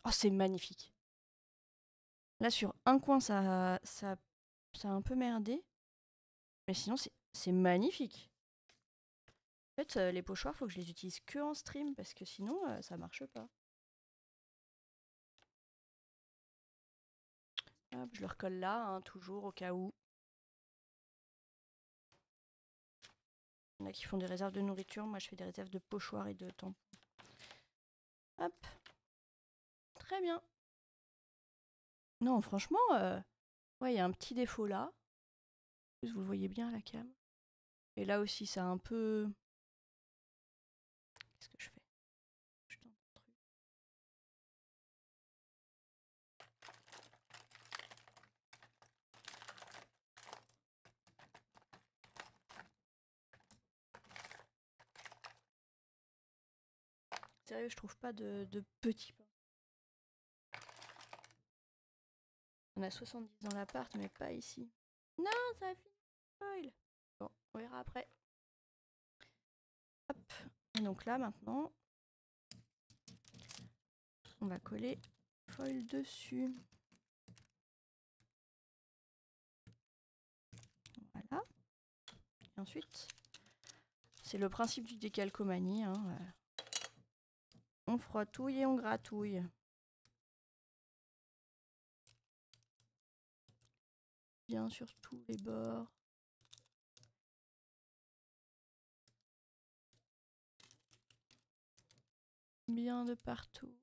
Oh, c'est magnifique. Là, sur un coin, ça a un peu merdé. Mais sinon, c'est magnifique. En fait, les pochoirs, faut que je les utilise que en stream parce que sinon, ça marche pas. Hop, je le recolle là, hein, toujours au cas où. Il y en a qui font des réserves de nourriture. Moi, je fais des réserves de pochoirs et de tampons. Hop. Très bien. Non, franchement, ouais, il y a un petit défaut là. En plus, vous le voyez bien à la cam. Et là aussi, ça a un peu... Qu'est-ce que je fais? Je tente un truc. Sérieux, je trouve pas de petits pains. On a 70 dans l'appart, mais pas ici. Non, ça a fini le foil. Bon, on verra après. Hop. Et donc là, maintenant, on va coller foil dessus. Voilà. Et ensuite, c'est le principe du décalcomanie. Hein. On frottouille et on gratouille. Bien sur tous les bords. Bien de partout.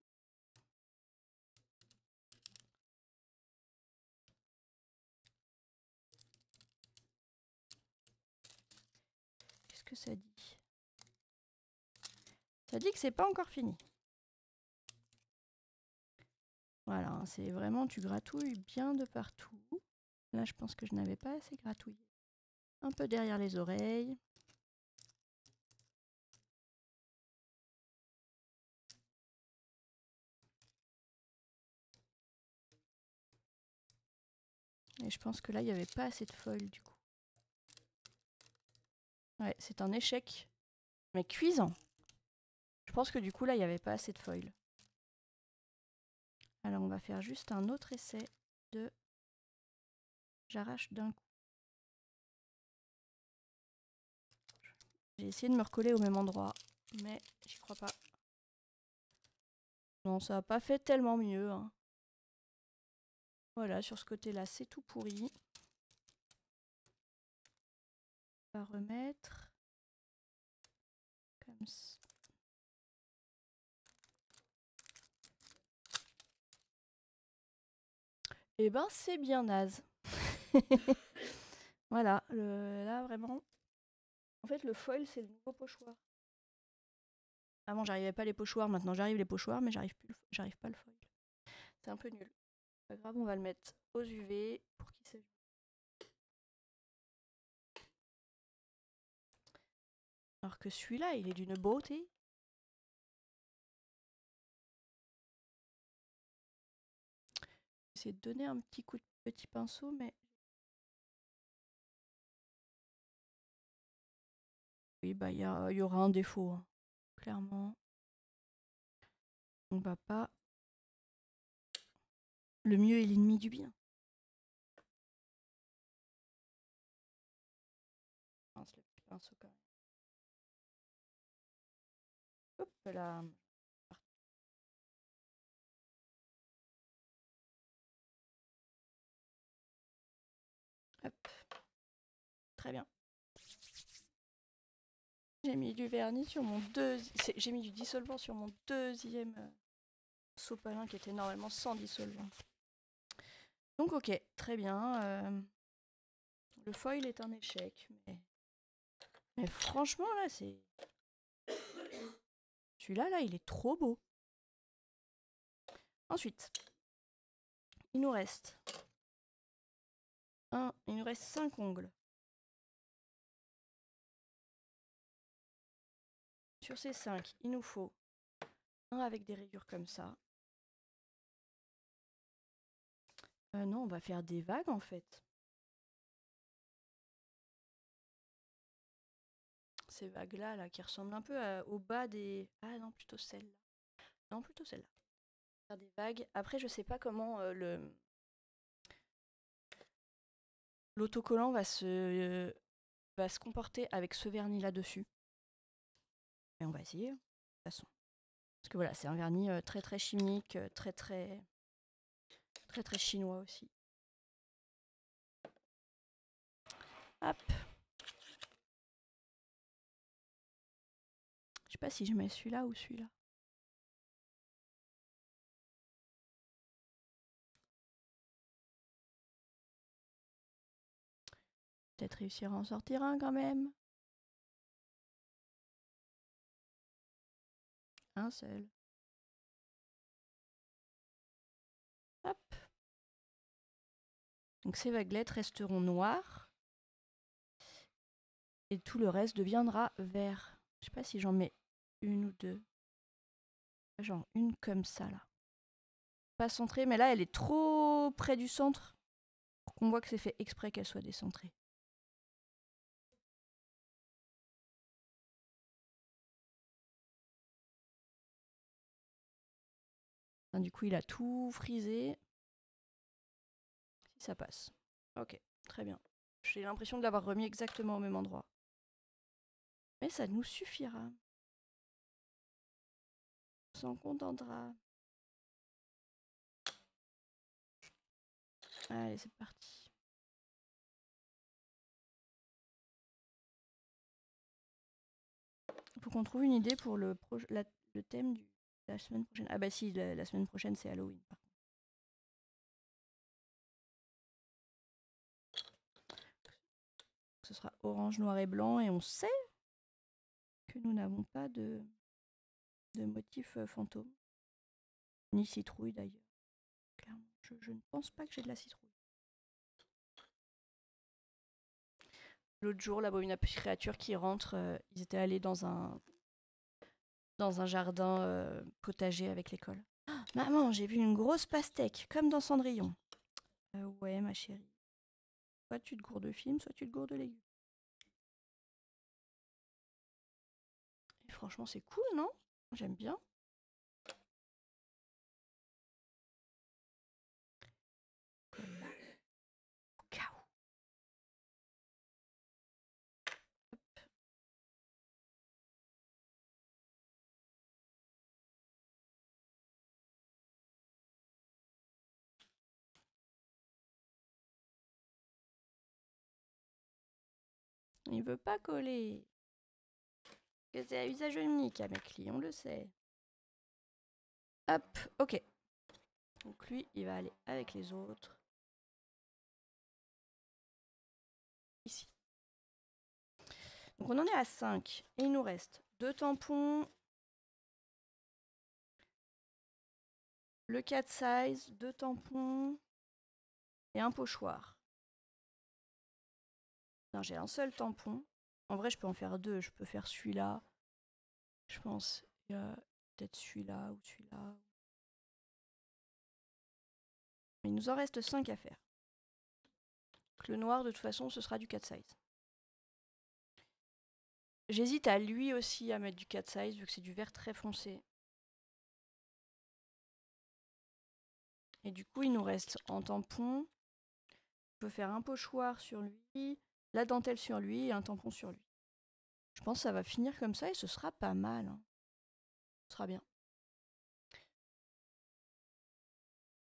Qu'est-ce que ça dit? Ça dit que c'est pas encore fini. Voilà, c'est vraiment, tu gratouilles bien de partout. Là, je pense que je n'avais pas assez gratouillé. Un peu derrière les oreilles. Et je pense que là, il n'y avait pas assez de foil du coup. Ouais, c'est un échec. Mais cuisant. Je pense que du coup, là, il n'y avait pas assez de foil. Alors, on va faire juste un autre essai de... J'arrache d'un coup. J'ai essayé de me recoller au même endroit, mais j'y crois pas. Non, ça n'a pas fait tellement mieux. Hein. Voilà, sur ce côté-là, c'est tout pourri. On va remettre comme ça. Eh ben, c'est bien naze. Voilà, là, vraiment. En fait, le foil, c'est le nouveau pochoir. Avant, j'arrivais pas les pochoirs. Maintenant, j'arrive les pochoirs, mais j'arrive pas le foil. C'est un peu nul. Pas grave, on va le mettre aux UV pour qu'il s'ajuste. Alors que celui-là, il est d'une beauté. J'essaie de donner un petit coup de petit pinceau, mais... Oui, bah, il y aura un défaut, hein. Clairement. On va pas... Le mieux est l'ennemi du bien. Mince, le petit pinceau quand même. Hop là. Hop. Très bien. J'ai mis du vernis sur mon j'ai mis du dissolvant sur mon deuxième sopalin qui était normalement sans dissolvant. Donc ok, très bien. Le foil est un échec, mais franchement là c'est... Celui-là, là, il est trop beau. Ensuite, il nous reste 5 ongles. Sur ces 5, il nous faut un avec des rayures comme ça. Non, on va faire des vagues en fait. Ces vagues-là, là, qui ressemblent un peu au bas des... Ah non, plutôt celle-là. Non, plutôt celle-là. Faire des vagues. Après, je sais pas comment l'autocollant va se comporter avec ce vernis là-dessus. Mais on va essayer, de toute façon. Parce que voilà, c'est un vernis très très chimique, très très chinois aussi. Hop. Je sais pas si je mets celui-là ou celui-là. Peut-être réussir à en sortir un quand même. Un seul. Hop. Donc ces vaguelettes resteront noires. Et tout le reste deviendra vert. Je sais pas si j'en mets une ou deux. Genre une comme ça là. Pas centrée, mais là elle est trop trop près du centre pour qu'on voit que c'est fait exprès qu'elle soit décentrée. Enfin, du coup, il a tout frisé. Si ça passe. Ok, très bien. J'ai l'impression de l'avoir remis exactement au même endroit. Mais ça nous suffira. On s'en contentera. Allez, c'est parti. Il faut qu'on trouve une idée pour le thème de la semaine prochaine. Ah bah si, la semaine prochaine, c'est Halloween, par contre. Ce sera orange, noir et blanc, et on sait que nous n'avons pas de motif fantôme. Ni citrouille, d'ailleurs. Clairement, je ne pense pas que j'ai de la citrouille. L'autre jour, l'abominable créature qui rentre, ils étaient allés dans un jardin potager avec l'école. Oh, maman, j'ai vu une grosse pastèque, comme dans Cendrillon. Ouais, ma chérie. Soit tu te gourdes de film, soit tu te gourdes de légumes. Et franchement, c'est cool, non? J'aime bien. Voilà. Au cas où. Hop. Il veut pas coller. Que c'est à usage unique avec lui, on le sait. Hop, ok. Donc lui, il va aller avec les autres. Ici. Donc on en est à 5. Et il nous reste 2 tampons. Le 4 size, 2 tampons. Et un pochoir. Non, j'ai un seul tampon. En vrai, je peux en faire 2. Je peux faire celui-là. Je pense. Il y a peut-être celui-là ou celui-là. Mais il nous en reste 5 à faire. Donc le noir, de toute façon, ce sera du 4 size. J'hésite à lui aussi à mettre du 4 size, vu que c'est du vert très foncé. Et du coup, il nous reste en tampon. On peut faire un pochoir sur lui, la dentelle sur lui et un tampon sur lui. Je pense que ça va finir comme ça et ce sera pas mal. Hein. Ce sera bien.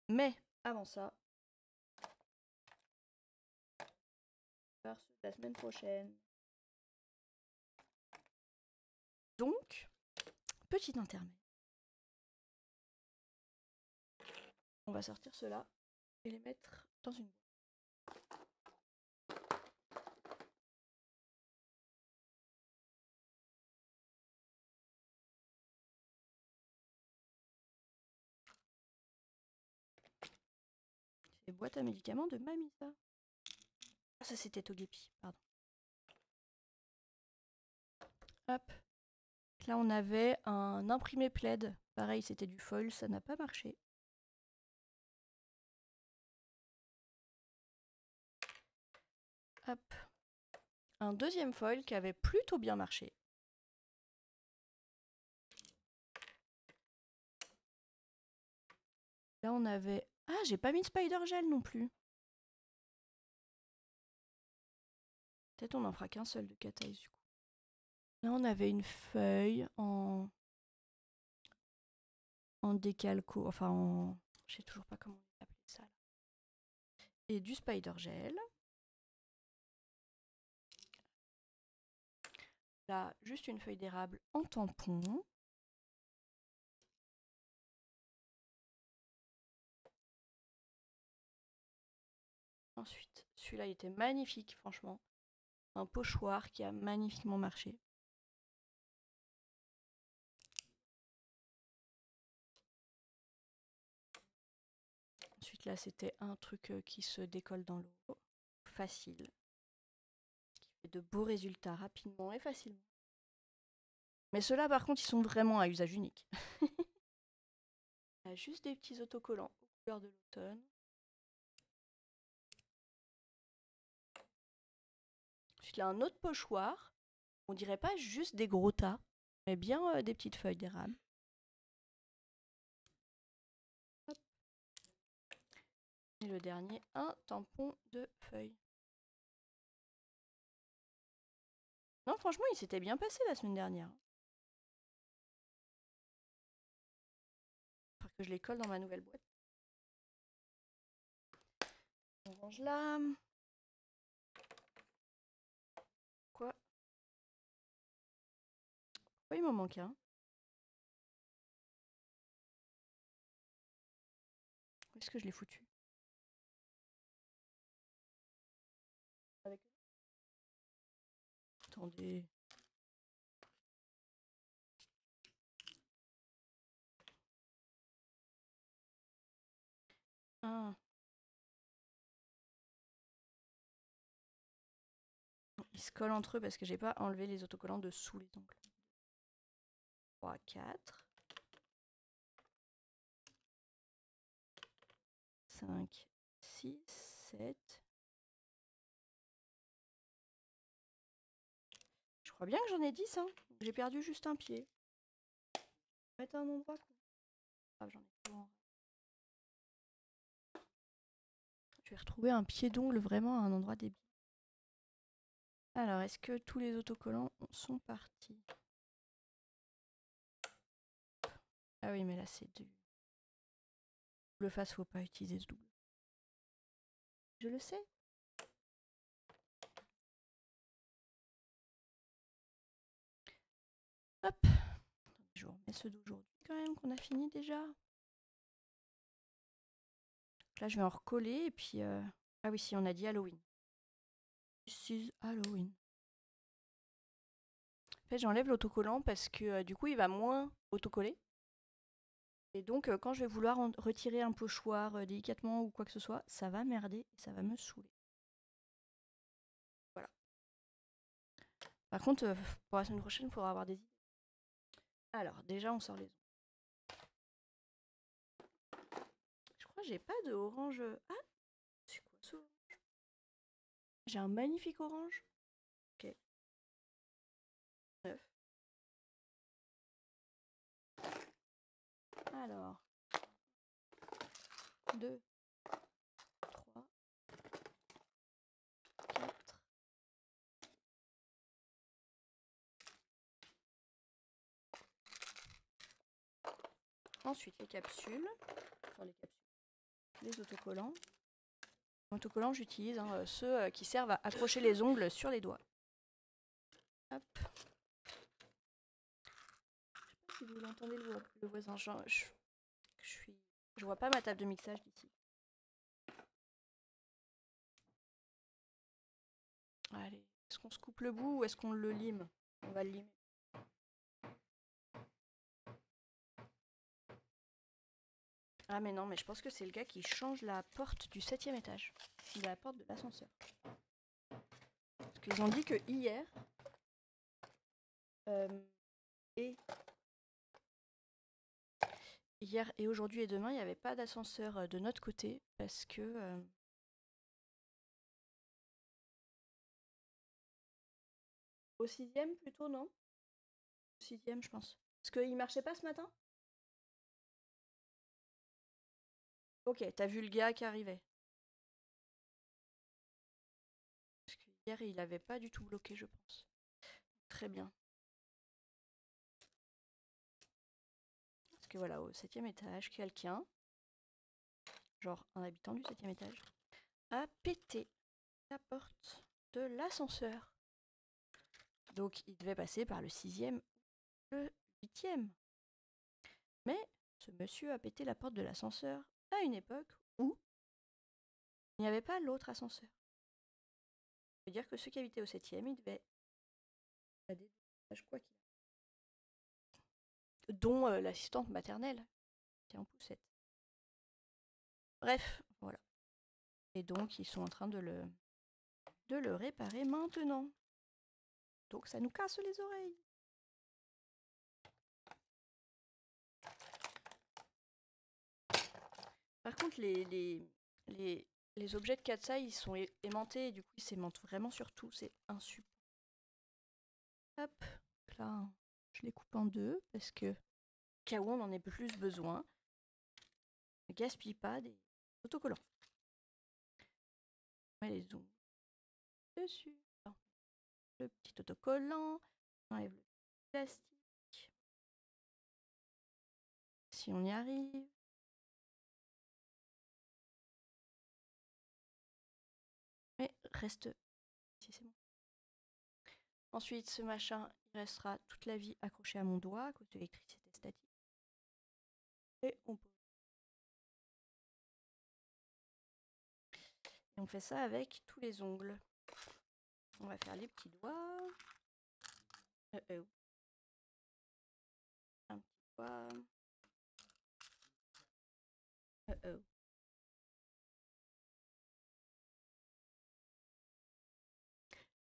Mais, avant ça, faire la semaine prochaine. Donc, petit intermède. On va sortir ceux-là et les mettre dans une boîte. C'est les boîtes à médicaments de mamie, ça. Ah, ça c'était Togepi, pardon. Hop. Là, on avait un imprimé plaid. Pareil, c'était du foil, ça n'a pas marché. Hop. Un deuxième foil qui avait plutôt bien marché. Là, on avait... Ah, j'ai pas mis de Spider Gel non plus. Peut-être on en fera qu'un seul de cat eyes, du coup. Là, on avait une feuille en décalco, enfin en... Je sais toujours pas comment on appelle ça. Là. Et du Spider Gel. Là, juste une feuille d'érable en tampon. Ensuite, celui-là, il était magnifique, franchement. Un pochoir qui a magnifiquement marché. Ensuite, là, c'était un truc qui se décolle dans l'eau. Facile. Qui fait de beaux résultats rapidement et facilement. Mais ceux-là, par contre, ils sont vraiment à usage unique. Il y a juste des petits autocollants aux couleurs de l'automne. Ensuite, là, un autre pochoir. On dirait pas juste des gros tas, mais bien des petites feuilles d'érable. Hop. Et le dernier, un tampon de feuilles. Non, franchement, il s'était bien passé la semaine dernière. Faut que je les colle dans ma nouvelle boîte. On range là. Quoi? Pourquoi il m'en manque un? Où est-ce que je l'ai foutu? Attendez. Ah. Ils se collent entre eux parce que j'ai pas enlevé les autocollants de sous les ongles. 3, 4. 5, 6, 7. Je crois bien que j'en ai 10, hein. J'ai perdu juste un pied. Mettre un endroit. Ah, j'en ai plus en... Je vais retrouver un pied d'ongle vraiment à un endroit débile. Alors, est-ce que tous les autocollants sont partis? Ah oui, mais là, c'est du... Double face, faut pas utiliser ce double. Je le sais. Hop. Je vous remets ceux d'aujourd'hui quand même, qu'on a fini déjà. Là, je vais en recoller et puis... Ah oui, si, on a dit Halloween. This is Halloween. En fait, j'enlève l'autocollant parce que du coup, il va moins autocoller. Et donc, quand je vais vouloir retirer un pochoir délicatement ou quoi que ce soit, ça va merder et ça va me saouler. Voilà. Par contre, pour la semaine prochaine, il faudra avoir des idées. Alors, déjà, on sort les ongles. Je crois que j'ai pas de orange. Ah, c'est quoi ça? J'ai un magnifique orange. Ok. 9. Alors, 2, 3, 4. Ensuite, les capsules. Enfin, les autocollants. Les autocollants, j'utilise ceux qui servent à accrocher les ongles sur les doigts. Hop. Je sais pas si vous l'entendez, le voisin. Je vois pas ma table de mixage d'ici. Allez, est-ce qu'on se coupe le bout ou est-ce qu'on le lime? On va le limer. Ah mais non, mais je pense que c'est le gars qui change la porte du 7e étage. De la porte de l'ascenseur. Parce qu'ils ont dit que hier et aujourd'hui et demain, il n'y avait pas d'ascenseur de notre côté parce que... Au 6e plutôt, non? Au 6e, je pense. Parce qu'il marchait pas ce matin? Ok, t'as vu le gars qui arrivait. Parce que hier, il avait pas du tout bloqué, je pense. Très bien. Parce que voilà, au 7e étage, quelqu'un, genre un habitant du 7e étage, a pété la porte de l'ascenseur. Donc il devait passer par le 6e, le 8e. Mais ce monsieur a pété la porte de l'ascenseur à une époque où il n'y avait pas l'autre ascenseur. Ça veut dire que ceux qui habitaient au 7e, ils devaient... quoi qu'il a. Dont l'assistante maternelle, qui est en poussette. Bref, voilà. Et donc, ils sont en train de le réparer maintenant. Donc, ça nous casse les oreilles. Par contre, les les objets de Katsai, ils sont aimantés et du coup, ils s'aimantent vraiment sur tout. C'est insupportable. Hop, là, je les coupe en deux parce que, au cas où on en ait plus besoin, ne gaspille pas des autocollants. On met les ongles dessus. Alors, le petit autocollant, on enlève le plastique. Si on y arrive. Mais reste. Si c'est bon. Ensuite, ce machin, il restera toute la vie accroché à mon doigt à cause de l'électricité statique. Et on pose. Et on fait ça avec tous les ongles. On va faire les petits doigts. Un petit doigt.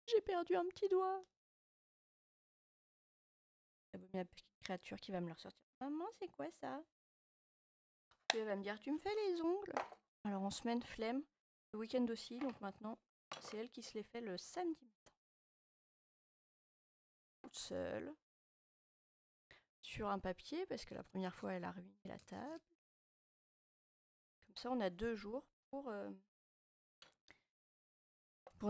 J'ai perdu un petit doigt. La petite créature qui va me le ressortir. Maman, c'est quoi ça? Puis elle va me dire, tu me fais les ongles? Alors en semaine, flemme. Le week-end aussi, donc maintenant, c'est elle qui se les fait le samedi matin. Toute seule. Sur un papier, parce que la première fois, elle a ruiné la table. Comme ça, on a 2 jours pour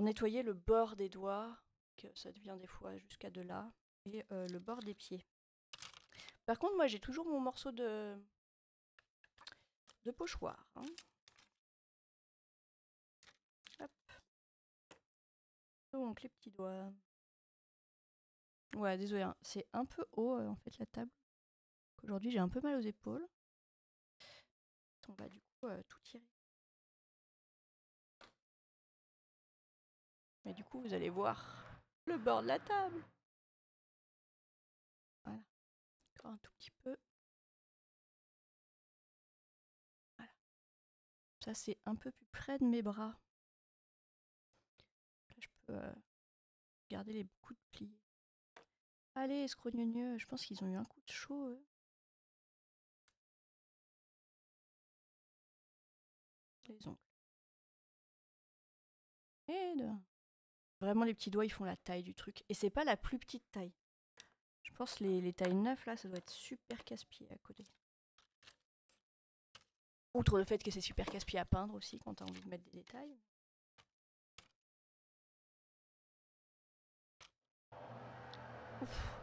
nettoyer le bord des doigts, que ça devient des fois jusqu'à de là, et le bord des pieds. Par contre, moi, j'ai toujours mon morceau de pochoir. Hein. Hop. Donc, les petits doigts. Ouais, désolé, hein. C'est un peu haut, en fait, la table. Aujourd'hui, j'ai un peu mal aux épaules. On va du coup tout tirer. Mais du coup, vous allez voir le bord de la table. Voilà. Encore un tout petit peu. Voilà. Ça, c'est un peu plus près de mes bras. Là, je peux garder les coudes pliés. Allez, escrogneux, je pense qu'ils ont eu un coup de chaud, eux. Les ongles. Et deux. Vraiment, les petits doigts, ils font la taille du truc. Et c'est pas la plus petite taille. Je pense que les tailles 9, là, ça doit être super casse-pied à côté. Outre le fait que c'est super casse-pied à peindre aussi, quand t'as envie de mettre des détails. Ouf.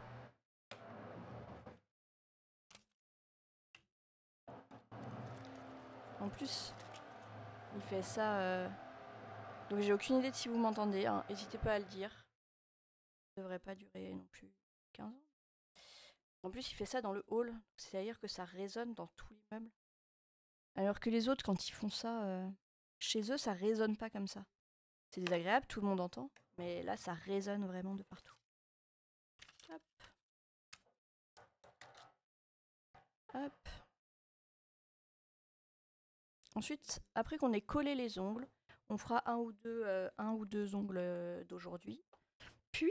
En plus, il fait ça... Donc j'ai aucune idée de si vous m'entendez, hein. N'hésitez pas à le dire. Ça devrait pas durer non plus 15 ans. En plus, il fait ça dans le hall, c'est-à-dire que ça résonne dans tout l'immeuble. Alors que les autres, quand ils font ça chez eux, ça résonne pas comme ça. C'est désagréable, tout le monde entend, mais là, ça résonne vraiment de partout. Hop. Hop. Ensuite, après qu'on ait collé les ongles, on fera un ou deux ongles d'aujourd'hui. Puis,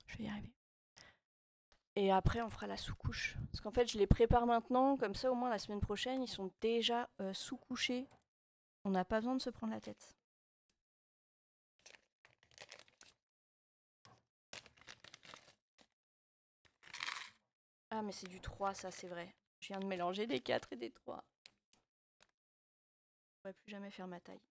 je vais y arriver. Et après, on fera la sous-couche. Parce qu'en fait, je les prépare maintenant, comme ça, au moins, la semaine prochaine, ils sont déjà sous-couchés. On n'a pas besoin de se prendre la tête. Ah, mais c'est du 3, ça, c'est vrai. Je viens de mélanger des 4 et des 3. Je ne pourrais plus jamais faire ma taille.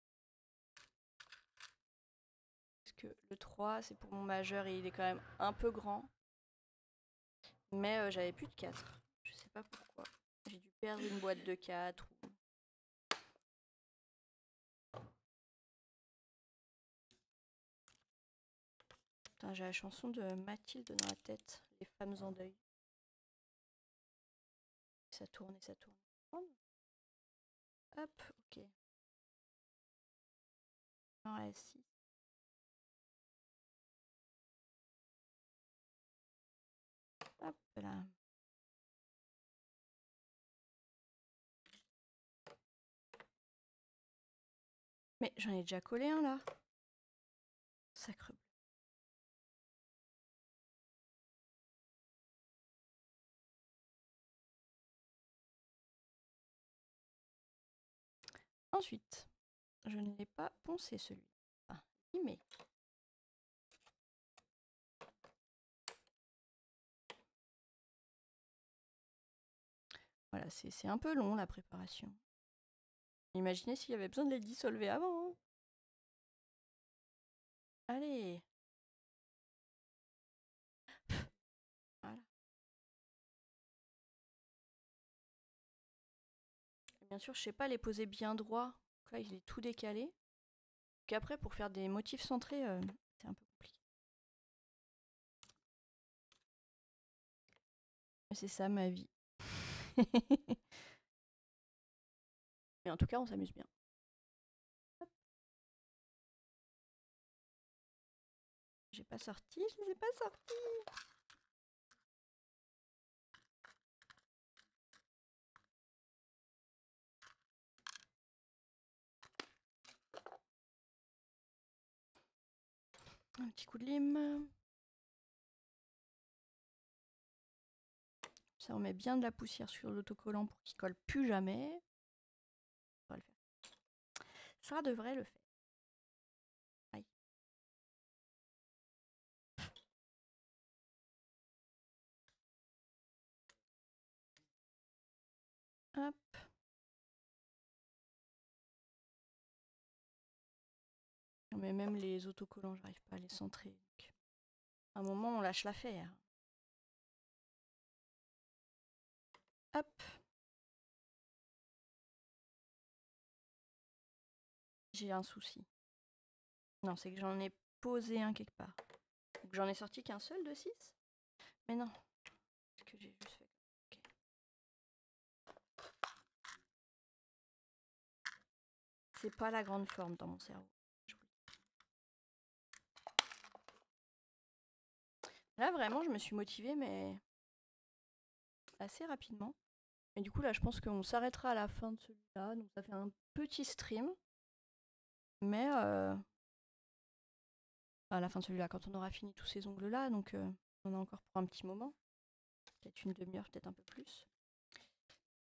Parce que le 3, c'est pour mon majeur et il est quand même un peu grand. Mais j'avais plus de 4. Je sais pas pourquoi. J'ai dû perdre une boîte de 4. Putain, j'ai la chanson de Mathilde dans la tête. Les femmes en deuil. Ça tourne et ça tourne. Hop, ok. Il en reste 6. Hop là. Mais j'en ai déjà collé un là. Sacre bleu. Ensuite, je ne l'ai pas poncé celui-là. Enfin, mais voilà, c'est un peu long la préparation. Imaginez s'il y avait besoin de les dissolver avant. Hein. Allez. Voilà. Et bien sûr, je sais pas les poser bien droit. Donc là, il est tout décalé. Puis après, pour faire des motifs centrés, c'est un peu compliqué. C'est ça ma vie. Mais en tout cas, on s'amuse bien. J'ai pas sorti, je les ai pas sortis. Un petit coup de lime. Ça, on met bien de la poussière sur l'autocollant pour qu'il colle plus jamais. Ça devrait le faire. Ça devrait le faire. Aïe. Hop. Mais même les autocollants, j'arrive pas à les centrer. Donc, à un moment, on lâche l'affaire. Hop. J'ai un souci. Non, c'est que j'en ai posé un quelque part. Donc j'en ai sorti qu'un seul de 6. Mais non. Parce que j'ai juste fait. Okay. C'est pas la grande forme dans mon cerveau. Là, vraiment, je me suis motivée, mais assez rapidement. Et du coup, là, je pense qu'on s'arrêtera à la fin de celui-là. Donc, ça fait un petit stream. Mais à la fin de celui-là, quand on aura fini tous ces ongles-là, donc on a encore pour un petit moment. Peut-être une demi-heure, peut-être un peu plus.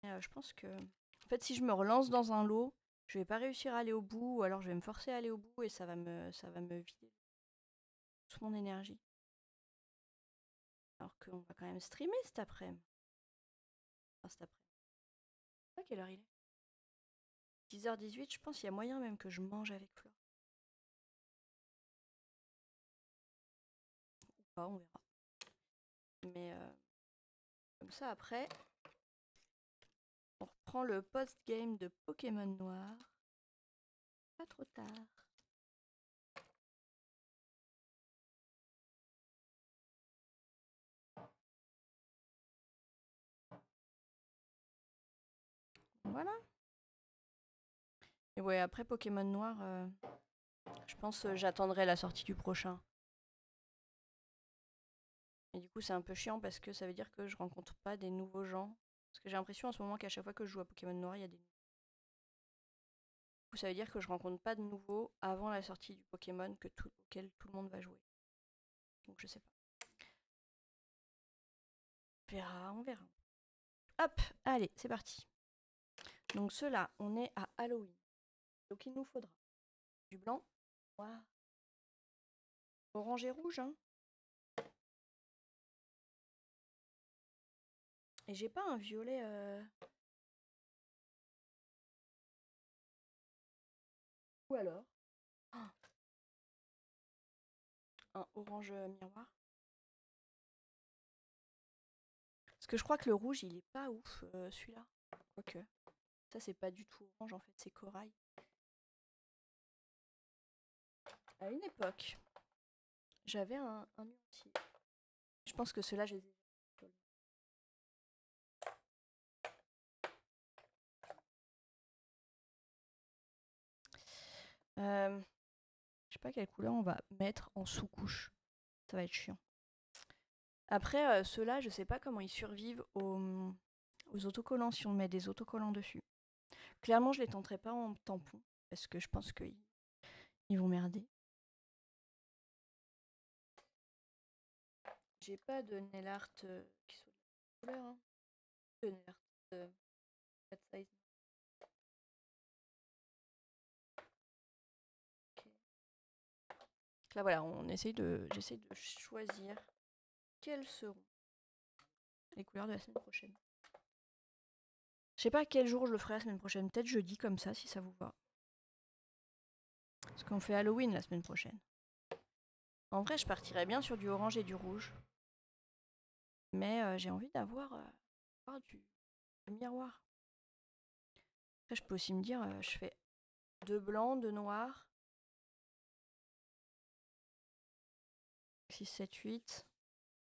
Et, je pense que, en fait, si je me relance dans un lot, je vais pas réussir à aller au bout, ou alors je vais me forcer à aller au bout et ça va me vider toute mon énergie. Alors qu'on va quand même streamer cet après-midi. Enfin, cet après-midi. Je sais pas quelle heure il est. 10h18, je pense qu'il y a moyen même que je mange avec Flore. Ou pas, on verra. Mais comme ça, après, on reprend le post-game de Pokémon Noir. Pas trop tard. Voilà. Et ouais, après Pokémon Noir, je pense j'attendrai la sortie du prochain. Et du coup, c'est un peu chiant parce que ça veut dire que je rencontre pas des nouveaux gens. Parce que j'ai l'impression en ce moment qu'à chaque fois que je joue à Pokémon Noir, il y a des nouveaux. Du coup, ça veut dire que je rencontre pas de nouveaux avant la sortie du Pokémon auquel tout le monde va jouer. Donc je sais pas. On verra, on verra. Hop, allez, c'est parti. Donc ceux-là, on est à Halloween. Donc il nous faudra du blanc. Wow. Orange et rouge, hein. Et j'ai pas un violet. Ou alors un orange miroir. Parce que je crois que le rouge, il est pas ouf, celui-là. Quoique. Ça, c'est pas du tout orange, en fait, c'est corail. À une époque, j'avais un nuancier. Je pense que ceux-là, je les ai. Je sais pas quelle couleur on va mettre en sous-couche. Ça va être chiant. Après, ceux-là, je sais pas comment ils survivent aux autocollants si on met des autocollants dessus. Clairement, je les tenterai pas en tampon parce que je pense qu'ils vont merder. J'ai pas de nail art qui soit de la couleur. Hein. De nail art pas de size. Là voilà, j'essaie de choisir quelles seront les couleurs de la semaine prochaine. Je sais pas quel jour je le ferai la semaine prochaine, peut-être jeudi comme ça si ça vous va. Parce qu'on fait Halloween la semaine prochaine. En vrai, je partirais bien sur du orange et du rouge. Mais j'ai envie d'avoir du miroir. Après, je peux aussi me dire, je fais 2 blancs, 2 noirs. 6, 7, 8.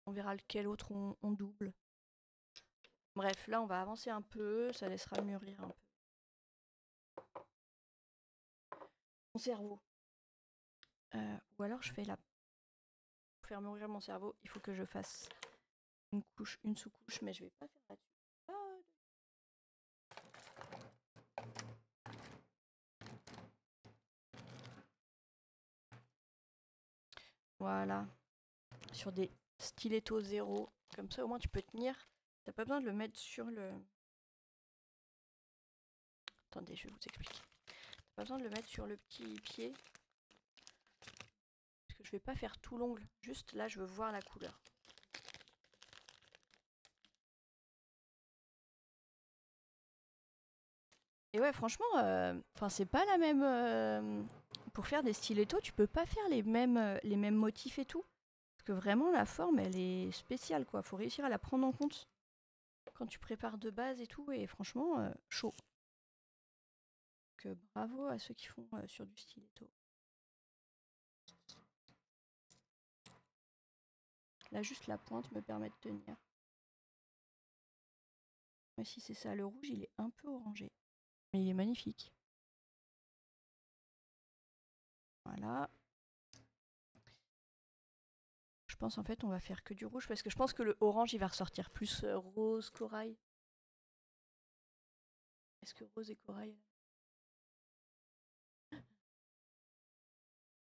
On verra lequel autre on double. Bref, là, on va avancer un peu. Ça laissera mûrir un peu mon cerveau. Ou alors, je fais la... Pour faire mûrir mon cerveau, il faut que je fasse une sous-couche, mais je vais pas faire là-dessus. Voilà. Sur des stilettos 0. Comme ça, au moins, tu peux tenir. T'as pas besoin de le mettre sur le... Attendez, je vais vous expliquer. T'as pas besoin de le mettre sur le petit pied. Parce que je vais pas faire tout l'ongle. Juste là, je veux voir la couleur. Et ouais, franchement, c'est pas la même... pour faire des stilettos, tu peux pas faire les mêmes motifs et tout. Parce que vraiment, la forme, elle est spéciale, quoi. Faut réussir à la prendre en compte quand tu prépares de base et tout. Et franchement, chaud. Donc, bravo à ceux qui font sur du stiletto. Là, juste la pointe me permet de tenir. Mais si c'est ça, le rouge, il est un peu orangé. Mais il est magnifique. Voilà. Je pense en fait on va faire que du rouge parce que je pense que le orange il va ressortir plus rose corail. Est-ce que rose et corail?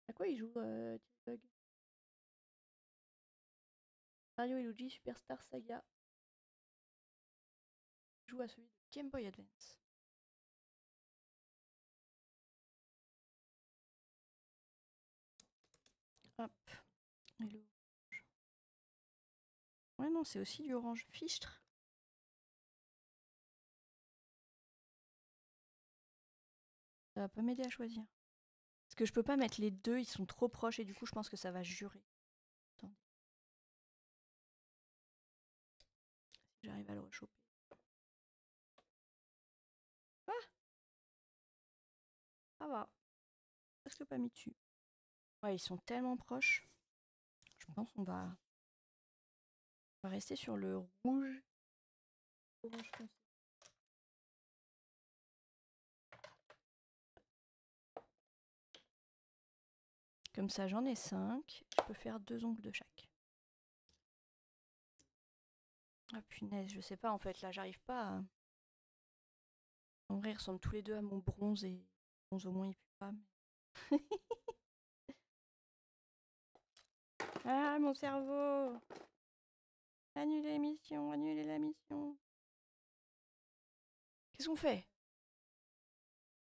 À quoi il joue T-Bug? Mario et Luigi Superstar Saga. Il joue à celui de Game Boy Advance. Hop. Et le orange. Ouais non c'est aussi du orange fichtre. Ça va pas m'aider à choisir. Parce que je peux pas mettre les deux, ils sont trop proches et du coup je pense que ça va jurer. Attends. Si j'arrive à le rechoper. Ah, ça va. Presque pas mis dessus. Ouais, ils sont tellement proches. Je pense qu'on va rester sur le rouge. Orange foncé. Comme ça, j'en ai 5. Je peux faire 2 ongles de chaque. Ah punaise, je sais pas en fait, là j'arrive pas à... En vrai, ils ressemblent tous les deux à mon bronze et bronze au moins il pue pas. Mais... ah mon cerveau! Annulez l'émission, annulez la mission. Qu'est-ce qu'on fait?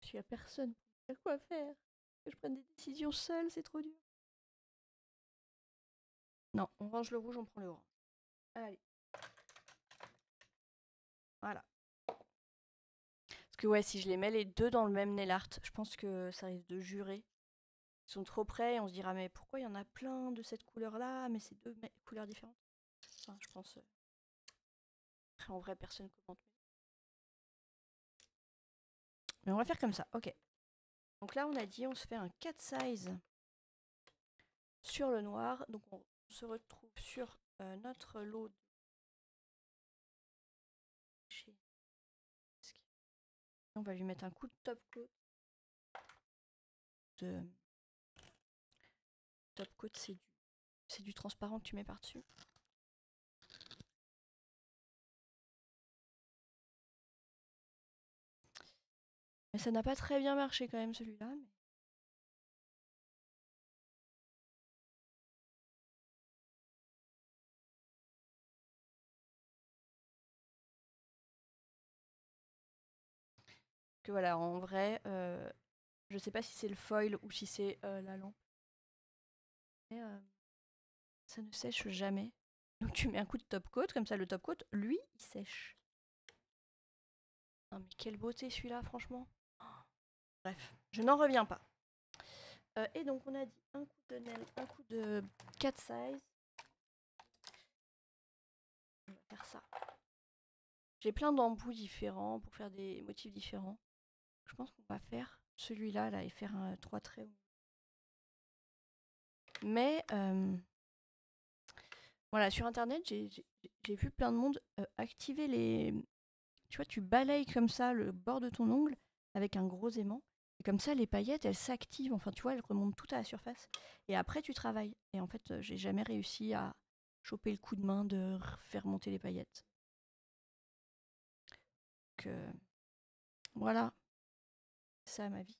Je suis à personne pour me dire quoi faire. Que je prenne des décisions seule, c'est trop dur. Non, on range le rouge, on prend le orange. Allez. Voilà. Parce que ouais, si je les mets les deux dans le même nail art, je pense que ça risque de jurer. Ils sont trop près et on se dira mais pourquoi il y en a plein de cette couleur là mais c'est deux couleurs différentes. Enfin, je pense après en vrai personne commente. Mais on va faire comme ça, ok. Donc là on a dit on se fait un 4 size sur le noir. Donc on se retrouve sur notre lot de... On va lui mettre un coup de top coat. Top coat c'est du transparent que tu mets par dessus. Mais ça n'a pas très bien marché quand même celui-là. Mais... que voilà, en vrai, je sais pas si c'est le foil ou si c'est la lampe. Et, ça ne sèche jamais. Donc tu mets un coup de top coat, comme ça le top coat, lui, il sèche. Non mais quelle beauté celui-là, franchement. Bref, je n'en reviens pas. Et donc on a dit un coup de nail, un coup de cat size. On va faire ça. J'ai plein d'embouts différents pour faire des motifs différents. Je pense qu'on va faire celui-là là, et faire 3 traits. Mais voilà, sur internet, j'ai vu plein de monde activer les. Tu vois, tu balayes comme ça le bord de ton ongle avec un gros aimant. Et comme ça, les paillettes, elles s'activent. Enfin, tu vois, elles remontent tout à la surface. Et après, tu travailles. Et en fait, j'ai jamais réussi à choper le coup de main de faire monter les paillettes. Donc, voilà. C'est ça ma vie.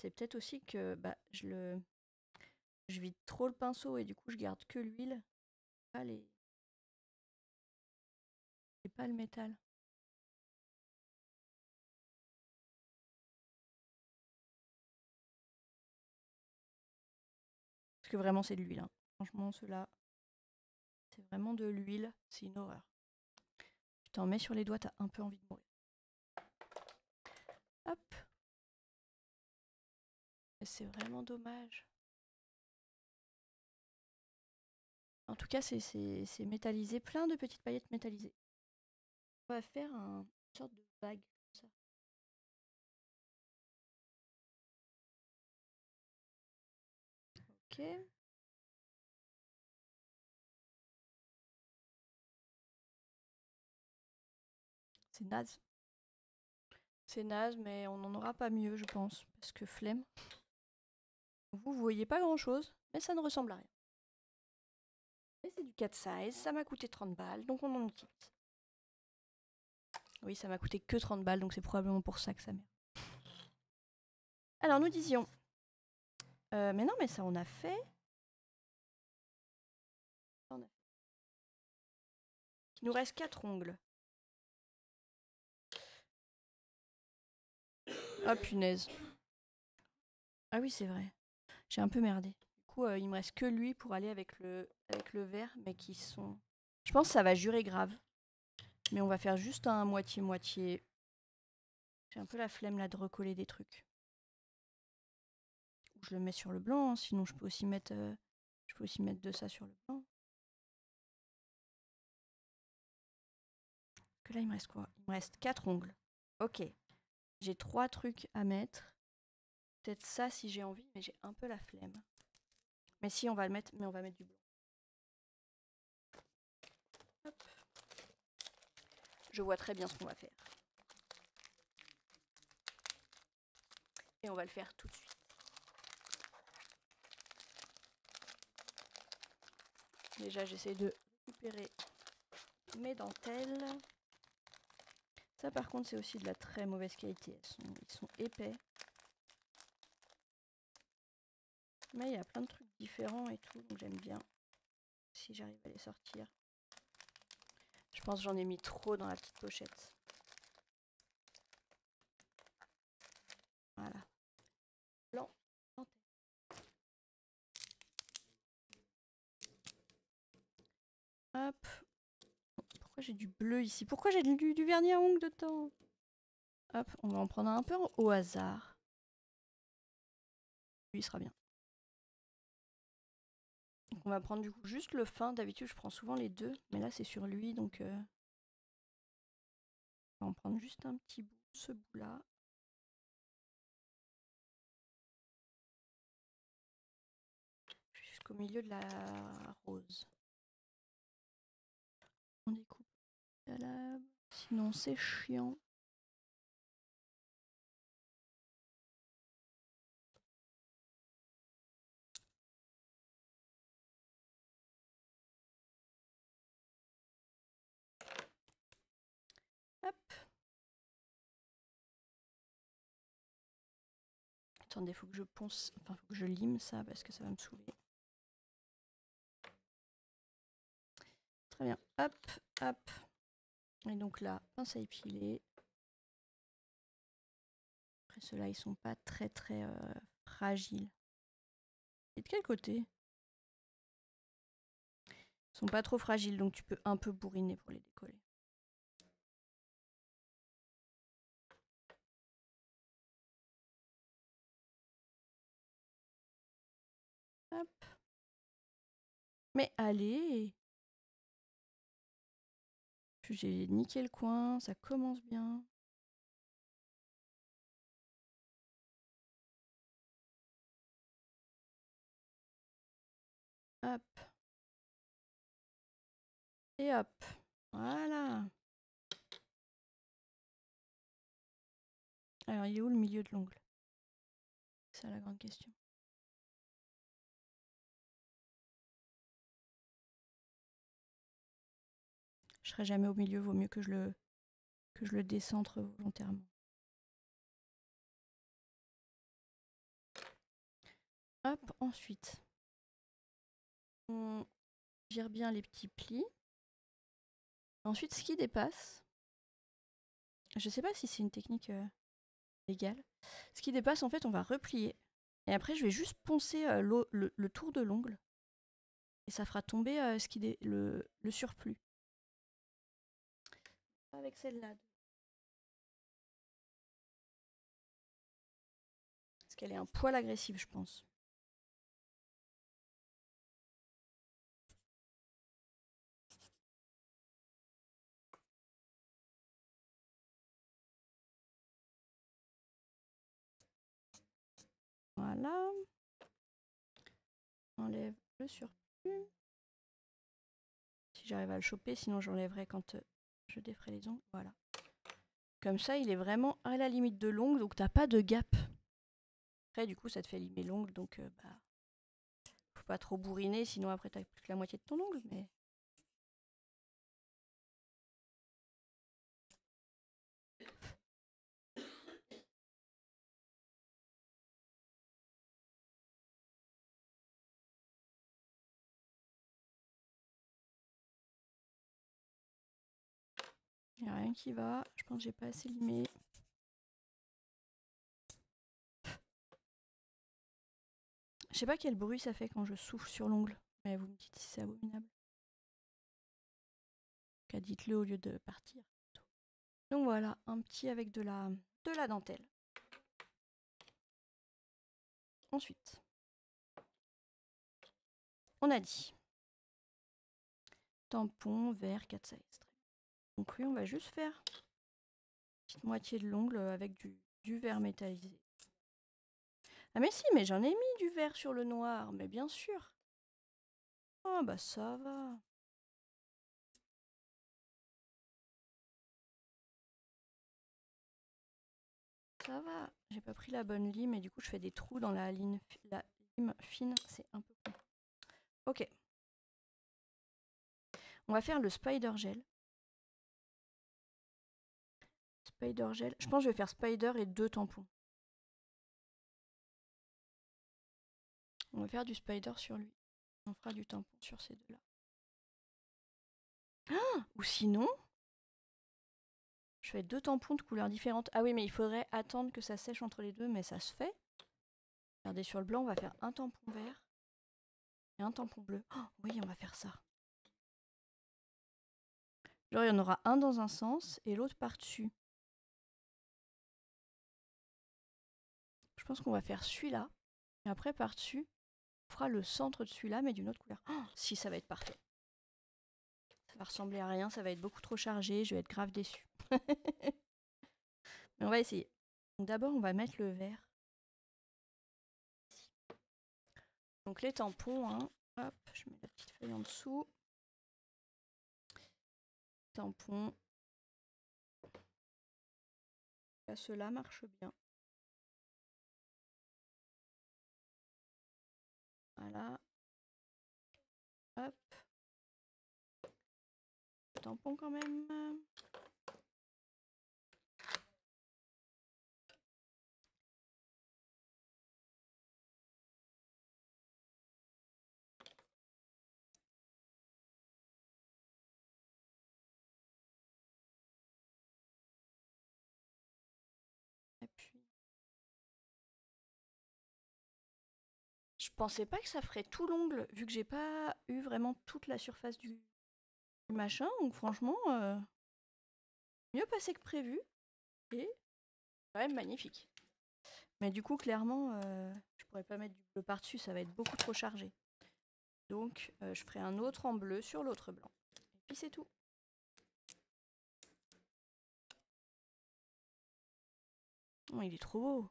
C'est peut-être aussi que bah, je vide trop le pinceau et du coup, je garde que l'huile. Pas les. Et pas le métal. Parce que vraiment, c'est de l'huile. Hein. Franchement, ceux-là, c'est vraiment de l'huile. C'est une horreur. Tu t'en mets sur les doigts, t'as un peu envie de mourir. Hop. C'est vraiment dommage. En tout cas, c'est métallisé. Plein de petites paillettes métallisées. On va faire une sorte de bague comme ça. Ok. C'est naze. C'est naze, mais on n'en aura pas mieux, je pense. Parce que flemme. Vous voyez pas grand chose, mais ça ne ressemble à rien. Et c'est du 4 size, ça m'a coûté 30 balles, donc on en utilise. Oui, ça m'a coûté que 30 balles, donc c'est probablement pour ça que ça merde. Alors nous disions. Mais non, mais ça on a fait. Il nous reste 4 ongles. Ah punaise. Ah oui, c'est vrai. J'ai un peu merdé. Du coup, il me reste que lui pour aller avec le vert, mais qui sont. Je pense que ça va jurer grave. Mais on va faire juste un moitié-moitié. J'ai un peu la flemme là de recoller des trucs. Ou je le mets sur le blanc, hein, sinon je peux aussi mettre de ça sur le blanc. Que là, il me reste quoi? Il me reste 4 ongles. Ok. J'ai 3 trucs à mettre. Peut-être ça si j'ai envie, mais j'ai un peu la flemme. Mais si, on va le mettre, mais on va mettre du blanc. Hop. Je vois très bien ce qu'on va faire. Et on va le faire tout de suite. Déjà, j'essaie de récupérer mes dentelles. Ça, par contre, c'est aussi de la très mauvaise qualité. Ils sont épais. Mais il y a plein de trucs différents et tout, donc j'aime bien. Si j'arrive à les sortir. Je pense que j'en ai mis trop dans la petite pochette. Voilà. Blanc. Hop. Pourquoi j'ai du bleu ici? Pourquoi j'ai du vernis à ongles dedans? Hop, on va en prendre un peu au hasard. Lui, il sera bien. Donc on va prendre du coup juste le fin. D'habitude, je prends souvent les deux. Mais là, c'est sur lui, donc... On va en prendre juste un petit bout, ce bout-là. Jusqu'au milieu de la rose. On découpe la lame. Sinon, c'est chiant. Hop. Attendez, faut que je ponce, enfin faut que je lime ça parce que ça va me saouler. Très bien, hop, hop. Et donc là, pince à épiler. Après, ceux-là, ils sont pas très fragiles. Et de quel côté? Ils sont pas trop fragiles, donc tu peux un peu bourriner pour les décoller. Hop. Mais allez! J'ai niqué le coin, ça commence bien. Hop. Et hop. Voilà. Alors, il est où le milieu de l'ongle? C'est ça la grande question. Je serai jamais au milieu, vaut mieux que je le décentre volontairement. Hop, ensuite, on vire bien les petits plis. Ensuite, ce qui dépasse, je sais pas si c'est une technique légale. Ce qui dépasse, en fait, on va replier. Et après, je vais juste poncer le tour de l'ongle. Et ça fera tomber le surplus. Avec celle-là. Parce qu'elle est un poil agressive, je pense. Voilà. Enlève le surplus. Si j'arrive à le choper, sinon j'enlèverai quand je déferai les ongles. Voilà. Comme ça, il est vraiment à la limite de l'ongle, donc t'as pas de gap. Après, du coup, ça te fait limer l'ongle, donc faut pas trop bourriner, sinon après t'as plus que la moitié de ton ongle. Mais il n'y a rien qui va. Je pense que j'ai pas assez limé. Je sais pas quel bruit ça fait quand je souffle sur l'ongle, mais vous me dites si c'est abominable. Dites-le au lieu de partir. Donc voilà, un petit avec de la dentelle. Ensuite, on a dit tampon, verre, 4 size. Donc lui, on va juste faire petite moitié de l'ongle avec du verre métallisé. Ah mais si, mais j'en ai mis du verre sur le noir, mais bien sûr. Ah bah ça va. Ça va. J'ai pas pris la bonne lime et du coup je fais des trous dans la lime fine. C'est un peu con. Ok. On va faire le spider gel. Spider gel. Je pense que je vais faire spider et 2 tampons. On va faire du spider sur lui. On fera du tampon sur ces deux-là. Ah, ou sinon, je fais 2 tampons de couleurs différentes. Ah oui, mais il faudrait attendre que ça sèche entre les deux, mais ça se fait. Regardez, sur le blanc, on va faire un tampon vert et un tampon bleu. Oh, oui, on va faire ça. Genre, il y en aura un dans un sens et l'autre par-dessus. Je pense qu'on va faire celui-là. Et après, par-dessus, on fera le centre de celui-là, mais d'une autre couleur. Oh, si, ça va être parfait. Ça va ressembler à rien, ça va être beaucoup trop chargé, je vais être grave déçue. Mais on va essayer. Donc d'abord, on va mettre le vert. Donc les tampons, hein. Hop, je mets la petite feuille en dessous. Tampons. Là, ceux-là marchent bien. Voilà. Hop. Tampon quand même. Et puis, Je pensais pas que ça ferait tout l'ongle, vu que j'ai pas eu vraiment toute la surface du machin. Donc franchement, mieux passé que prévu. Et quand même magnifique. Mais du coup, clairement, je pourrais pas mettre du bleu par-dessus, ça va être beaucoup trop chargé. Donc, je ferai un autre en bleu sur l'autre blanc. Et puis c'est tout. Oh, il est trop beau.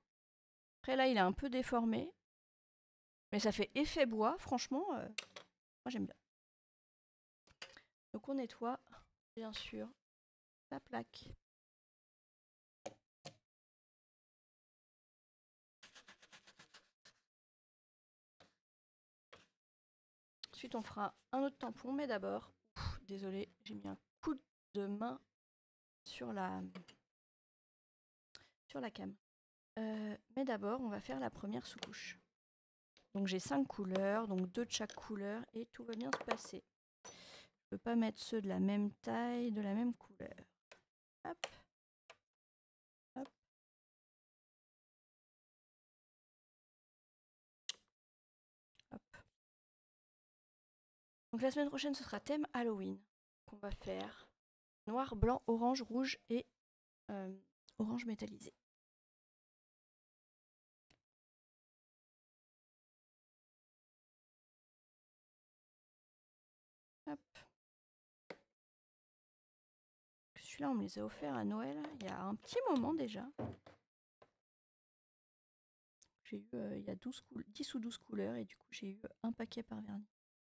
Après là, il est un peu déformé. Mais ça fait effet bois, franchement. Moi, j'aime bien. Donc on nettoie, bien sûr, la plaque. Ensuite, on fera un autre tampon, mais d'abord, désolé, j'ai mis un coup de main sur la cam. Mais d'abord, on va faire la première sous-couche. Donc j'ai 5 couleurs, donc 2 de chaque couleur, et tout va bien se passer. Je peux pas mettre ceux de la même taille, de la même couleur. Hop. Hop. Hop. Donc la semaine prochaine, ce sera thème Halloween. On va faire noir, blanc, orange, rouge et orange métallisé. Hop. Celui-là, on me les a offerts à Noël il y a un petit moment déjà. J'ai eu il y a 10 ou 12 couleurs et du coup j'ai eu un paquet par vernis.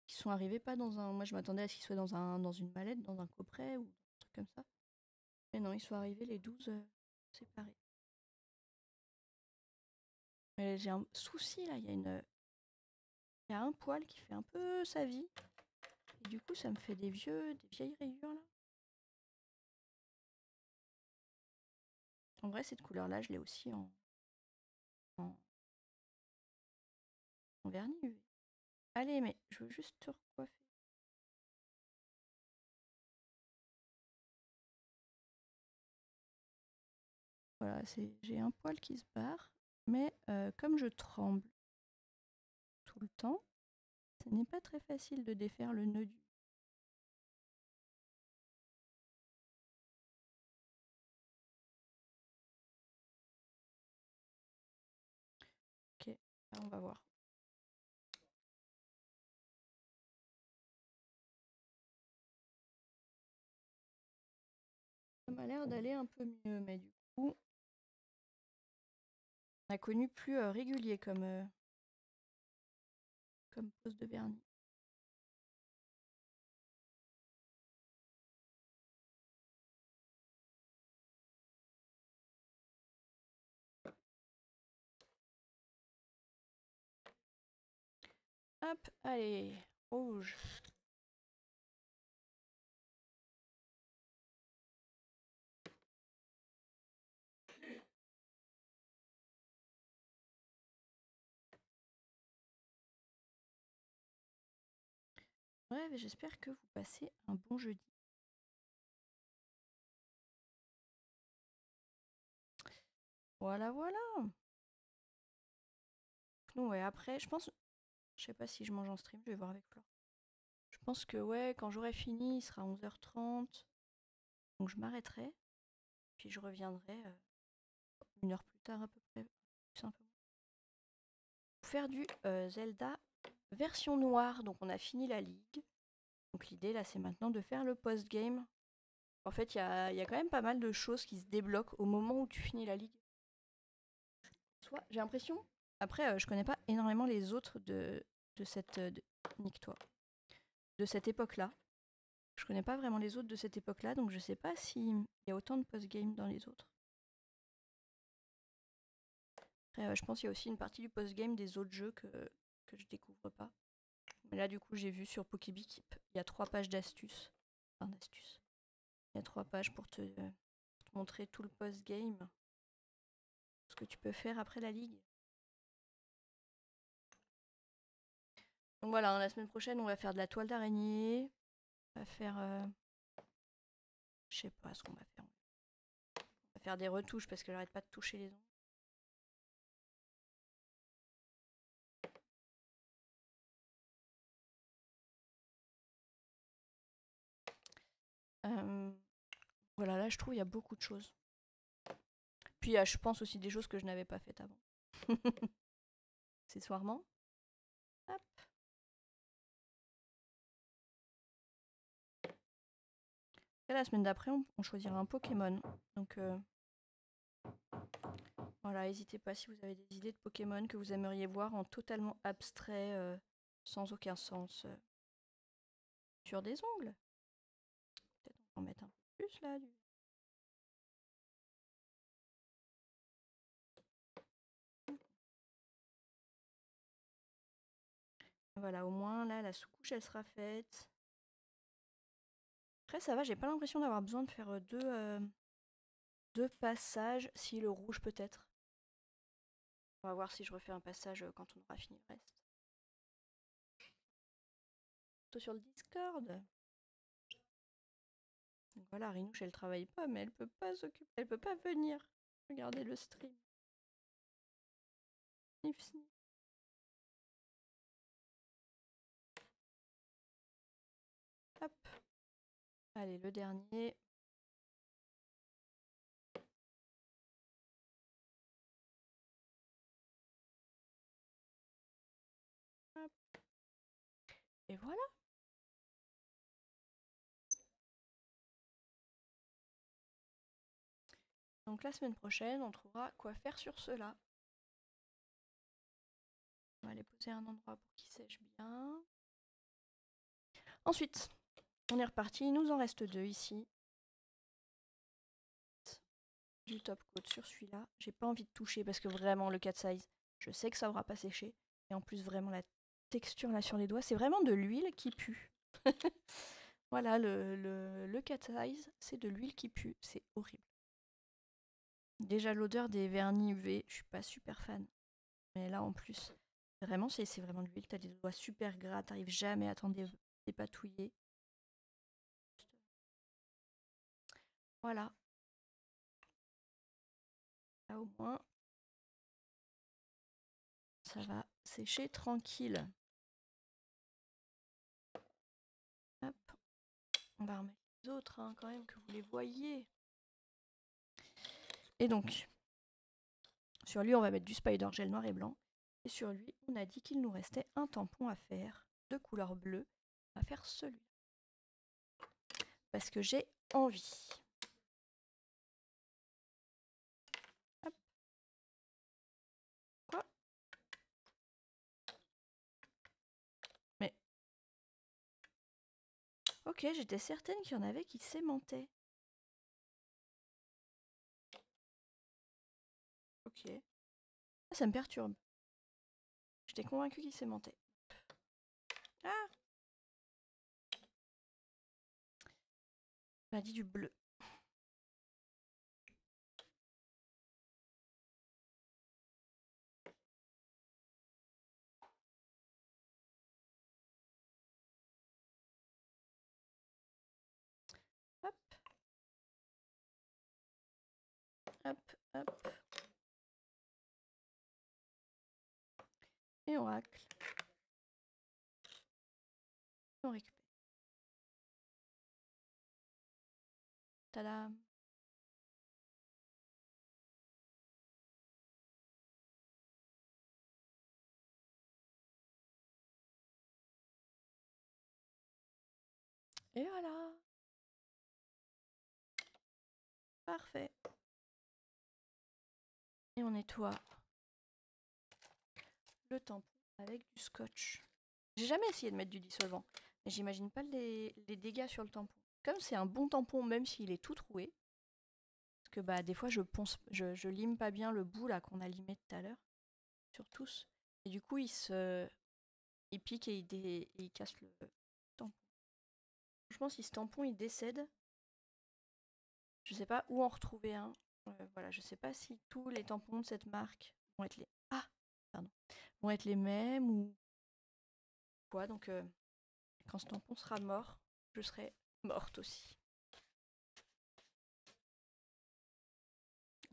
Ils sont arrivés pas dans un... Moi je m'attendais à ce qu'ils soient dans une mallette, dans un coffret ou un truc comme ça. Mais non, ils sont arrivés les 12 séparés. Mais j'ai un souci là, il y a un poil qui fait un peu sa vie. Et du coup ça me fait des vieilles rayures là. En vrai cette couleur là je l'ai aussi en vernis UV. Allez mais je veux juste te recoiffer. Voilà, j'ai un poil qui se barre, mais comme je tremble tout le temps, ce n'est pas très facile de défaire le nœud du... Ok, là on va voir. Ça m'a l'air d'aller un peu mieux, mais du coup, on a connu plus régulier comme pose de vernis. Hop, allez, rouge. Bref, j'espère que vous passez un bon jeudi. Voilà, voilà. Non, ouais, après, je pense... Je sais pas si je mange en stream, je vais voir avec Flore. Je pense que, ouais, quand j'aurai fini, il sera 11h30. Donc je m'arrêterai. Puis je reviendrai 1 heure plus tard à peu près. Plus simplement. Pour faire du Zelda version noire. Donc on a fini la ligue. Donc l'idée là c'est maintenant de faire le post-game. En fait il y a quand même pas mal de choses qui se débloquent au moment où tu finis la ligue. J'ai l'impression... Après je connais pas énormément les autres de cette... nique-toi. De cette époque-là. Je connais pas vraiment les autres de cette époque-là. Donc je sais pas s'il y a autant de post-game dans les autres. Après je pense qu'il y a aussi une partie du post-game des autres jeux que je découvre pas. Mais là, du coup, j'ai vu sur Pokébik, il y a 3 pages d'astuces. Enfin, d'astuces. Il y a 3 pages pour te montrer tout le post-game. Ce que tu peux faire après la ligue. Donc voilà, la semaine prochaine, on va faire de la toile d'araignée. On va faire... je sais pas ce qu'on va faire. On va faire des retouches parce que j'arrête pas de toucher les ongles. Voilà, là je trouve il y a beaucoup de choses. Puis je pense aussi des choses que je n'avais pas faites avant. Accessoirement. Hop. Et la semaine d'après, on choisira un Pokémon. Donc voilà, n'hésitez pas si vous avez des idées de Pokémon que vous aimeriez voir en totalement abstrait, sans aucun sens. Sur des ongles. Peut-être on va en mettre un peu plus là. Voilà, au moins là, la sous-couche elle sera faite. Après, ça va, j'ai pas l'impression d'avoir besoin de faire deux passages. Si, le rouge peut-être. On va voir si je refais un passage quand on aura fini le reste. Plutôt sur le Discord. Donc voilà, Rinouche elle travaille pas, mais elle peut pas s'occuper, elle peut pas venir regarder le stream. Sniff, sniff. Hop. Allez, le dernier. Hop. Et voilà. Donc la semaine prochaine, on trouvera quoi faire sur cela. On va les poser à un endroit pour qu'ils sèchent bien. Ensuite, on est reparti. Il nous en reste 2 ici. Du top coat sur celui-là. J'ai pas envie de toucher parce que vraiment le cat size, je sais que ça aura pas séché. Et en plus vraiment la texture là sur les doigts, c'est vraiment de l'huile qui pue. Voilà, le cat size, c'est de l'huile qui pue. C'est horrible. Déjà l'odeur des vernis UV, je suis pas super fan. Mais là en plus, vraiment c'est vraiment de l'huile. T'as des doigts super gras, t'arrives jamais à t'en dépatouiller. Voilà. Là au moins, ça va sécher tranquille. Hop. On va remettre les autres hein, quand même, que vous les voyez. Et donc, sur lui, on va mettre du spider gel noir et blanc. Et sur lui, on a dit qu'il nous restait un tampon à faire de couleur bleue. On va faire celui-là. Parce que j'ai envie. Hop. Quoi? Mais... Ok, j'étais certaine qu'il y en avait qui s'aimantaient. Ok. Ça me perturbe. J'étais convaincue qu'il s'aimantait. Ah! On a dit du bleu. Hop. Hop, hop. Et on racle. Et on récupère. Tada! Et voilà! Parfait. Et on nettoie le tampon avec du scotch. J'ai jamais essayé de mettre du dissolvant, mais j'imagine pas les dégâts sur le tampon. Comme c'est un bon tampon, même s'il est tout troué, parce que bah des fois je lime pas bien le bout là qu'on a limé tout à l'heure sur tous, et du coup il pique et il casse le tampon. Franchement, si ce tampon il décède, je sais pas où en retrouver un. Voilà, je sais pas si tous les tampons de cette marque vont être vont être les mêmes ou quoi. Donc quand ce tampon sera mort, je serai morte aussi.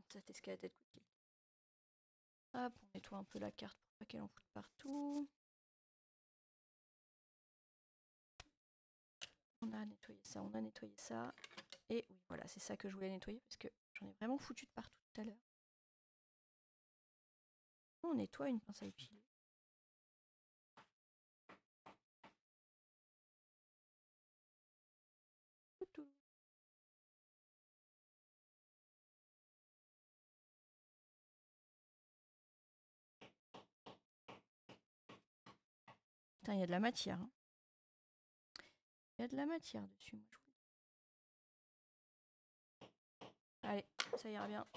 Cette escaladette cookie. Hop, on nettoie un peu la carte pour pas qu'elle en foute partout. On a nettoyé ça, on a nettoyé ça. Et oui, voilà, c'est ça que je voulais nettoyer parce que j'en ai vraiment foutu de partout tout à l'heure. On nettoie une pince à épiler. Putain, il y a de la matière. Hein. Il y a de la matière dessus. Moi, allez, ça ira bien.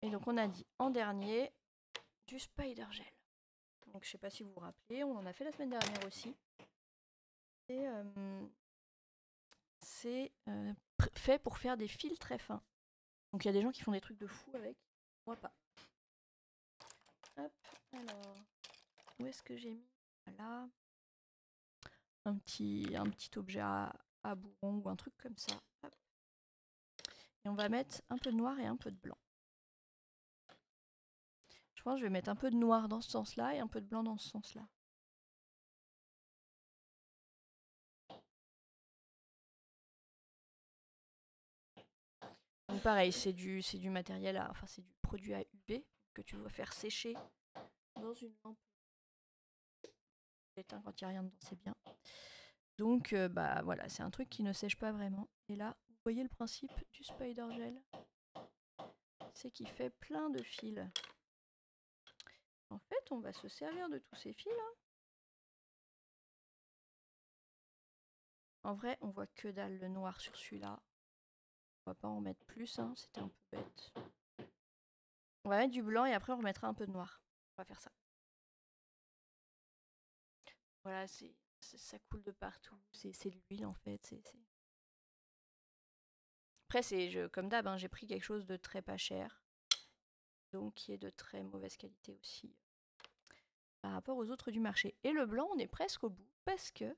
Et donc on a dit en dernier du spider gel. Donc je sais pas si vous vous rappelez, on en a fait la semaine dernière aussi. Et c'est fait pour faire des fils très fins. Donc il y a des gens qui font des trucs de fou avec. Moi pas. Hop, alors. Où est-ce que j'ai mis? Voilà. Un petit objet à bourron ou un truc comme ça. Hop. Et on va mettre un peu de noir et un peu de blanc. Je pense que je vais mettre un peu de noir dans ce sens-là et un peu de blanc dans ce sens-là. Donc pareil, c'est du matériel enfin c'est du produit à UV que tu dois faire sécher dans une lampe. Quand il n'y a rien dedans, c'est bien. Donc bah voilà, c'est un truc qui ne sèche pas vraiment. Et là, vous voyez le principe du spider gel, c'est qu'il fait plein de fils. En fait, on va se servir de tous ces fils là. En vrai, on voit que dalle le noir sur celui-là. On va pas en mettre plus, hein, c'était un peu bête. On va mettre du blanc et après on remettra un peu de noir. On va faire ça. Voilà, ça coule de partout. C'est de l'huile en fait. Après, comme d'hab, hein, j'ai pris quelque chose de très pas cher. Donc qui est de très mauvaise qualité aussi par rapport aux autres du marché. Et le blanc, on est presque au bout parce que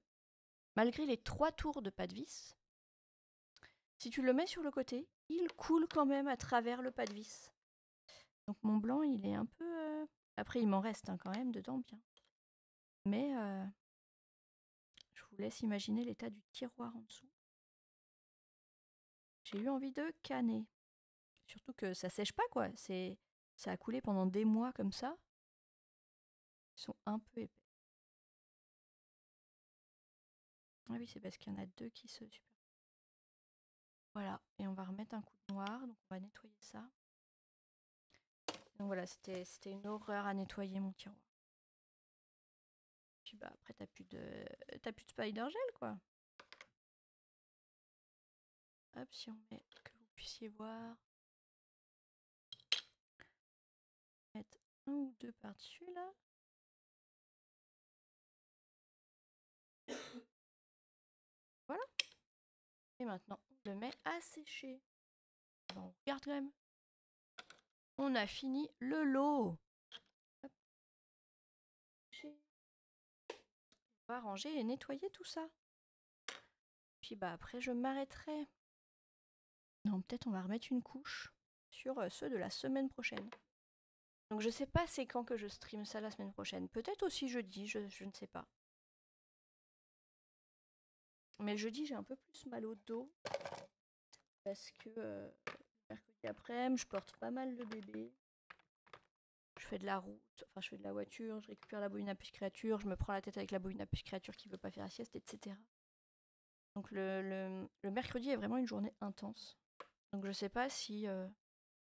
malgré les 3 tours de pas de vis, si tu le mets sur le côté, il coule quand même à travers le pas de vis. Donc mon blanc, il est un peu... Après, il m'en reste quand même dedans bien. Mais je vous laisse imaginer l'état du tiroir en dessous. J'ai eu envie de canner. Surtout que ça sèche pas quoi. Ça a coulé pendant des mois comme ça. Ils sont un peu épais. Ah oui, c'est parce qu'il y en a 2 qui se superposent. Voilà, et on va remettre un coup de noir, donc on va nettoyer ça. Donc voilà, c'était une horreur à nettoyer mon tiroir. Puis bah après t'as plus de spider gel quoi. Hop, si on met que vous puissiez voir. Mettre un ou 2 par-dessus là. Voilà. Et maintenant on le met à sécher. Bon, on regarde quand même. On a fini le lot. Hop. On va ranger et nettoyer tout ça. Puis bah après je m'arrêterai. Non, peut-être on va remettre une couche sur ceux de la semaine prochaine. Donc je sais pas c'est quand que je stream ça la semaine prochaine. Peut-être aussi jeudi, je ne sais pas. Mais jeudi j'ai un peu plus mal au dos. Parce que mercredi après-midi, je porte pas mal le bébé. Je fais de la route, enfin je fais de la voiture, je récupère la bobine à puce créature, je me prends la tête avec la bobine à puce créature qui veut pas faire la sieste, etc. Donc le mercredi est vraiment une journée intense. Donc je sais pas si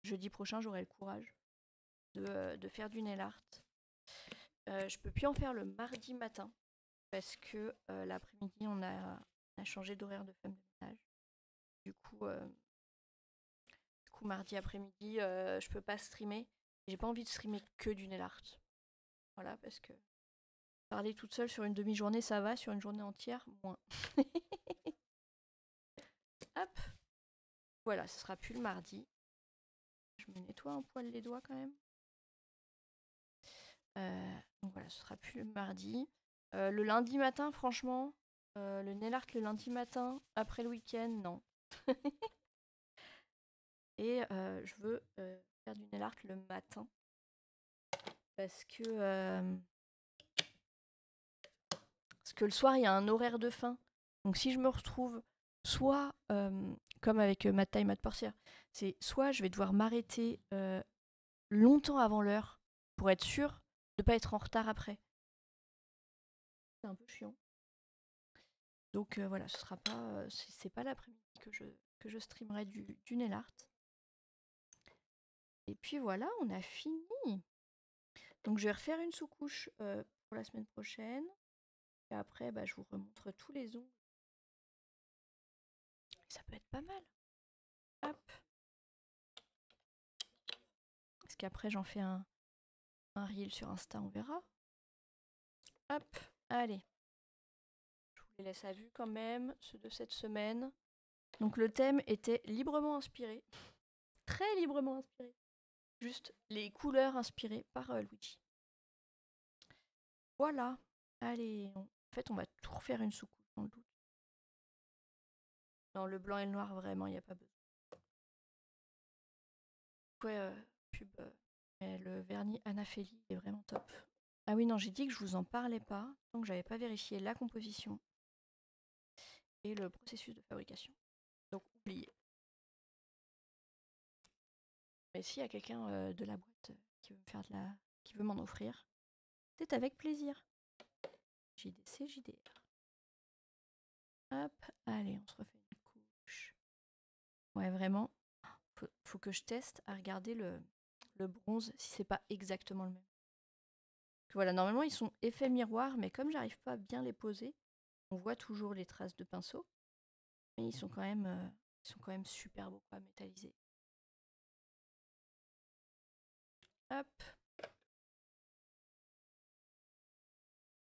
jeudi prochain j'aurai le courage de faire du nail art. Je peux plus en faire le mardi matin parce que l'après-midi on a changé d'horaire de femme de ménage. Du coup mardi après-midi je peux pas streamer. J'ai pas envie de streamer que du nail art. Voilà, parce que parler toute seule sur une demi-journée ça va, sur une journée entière moins. Hop. Voilà, ce sera plus le mardi. Je me nettoie un poil les doigts quand même. Donc voilà, ce sera plus le mardi. Le lundi matin, franchement, le nail art le lundi matin, après le week-end, non. Et je veux faire du nail art le matin. Parce que le soir, il y a un horaire de fin. Donc si je me retrouve soit, comme avec Mad Time, Mad Portier, c'est soit je vais devoir m'arrêter longtemps avant l'heure pour être sûr de pas être en retard après. C'est un peu chiant. Donc voilà, ce sera pas, c'est pas l'après-midi que je streamerai du nail art. Et puis voilà, on a fini. Donc je vais refaire une sous-couche pour la semaine prochaine. Et après, bah, je vous remontre tous les ongles. Ça peut être pas mal. Hop. Parce qu'après, j'en fais un reel sur Insta, on verra. Hop, allez. Je vous les laisse à vue quand même, ceux de cette semaine. Donc le thème était librement inspiré. Très librement inspiré. Juste les couleurs inspirées par Luigi. Voilà. Allez, en fait, on va tout refaire une sous-couche dans le doute. Non, le blanc et le noir, vraiment, il n'y a pas besoin. Ouais, pub. Mais le vernis Anaphélie est vraiment top. Ah oui, non, j'ai dit que je vous en parlais pas, donc j'avais pas vérifié la composition et le processus de fabrication. Donc, oubliez. Mais s'il y a quelqu'un de la boîte qui veut me faire qui veut m'en offrir, c'est avec plaisir. JDC, JDR. Hop, allez, on se refait une couche. Ouais, vraiment, faut que je teste à regarder le bronze si c'est pas exactement le même. Voilà, normalement ils sont effets miroir, mais comme j'arrive pas à bien les poser, on voit toujours les traces de pinceau, mais ils sont quand même super beaux à métalliser. Hop.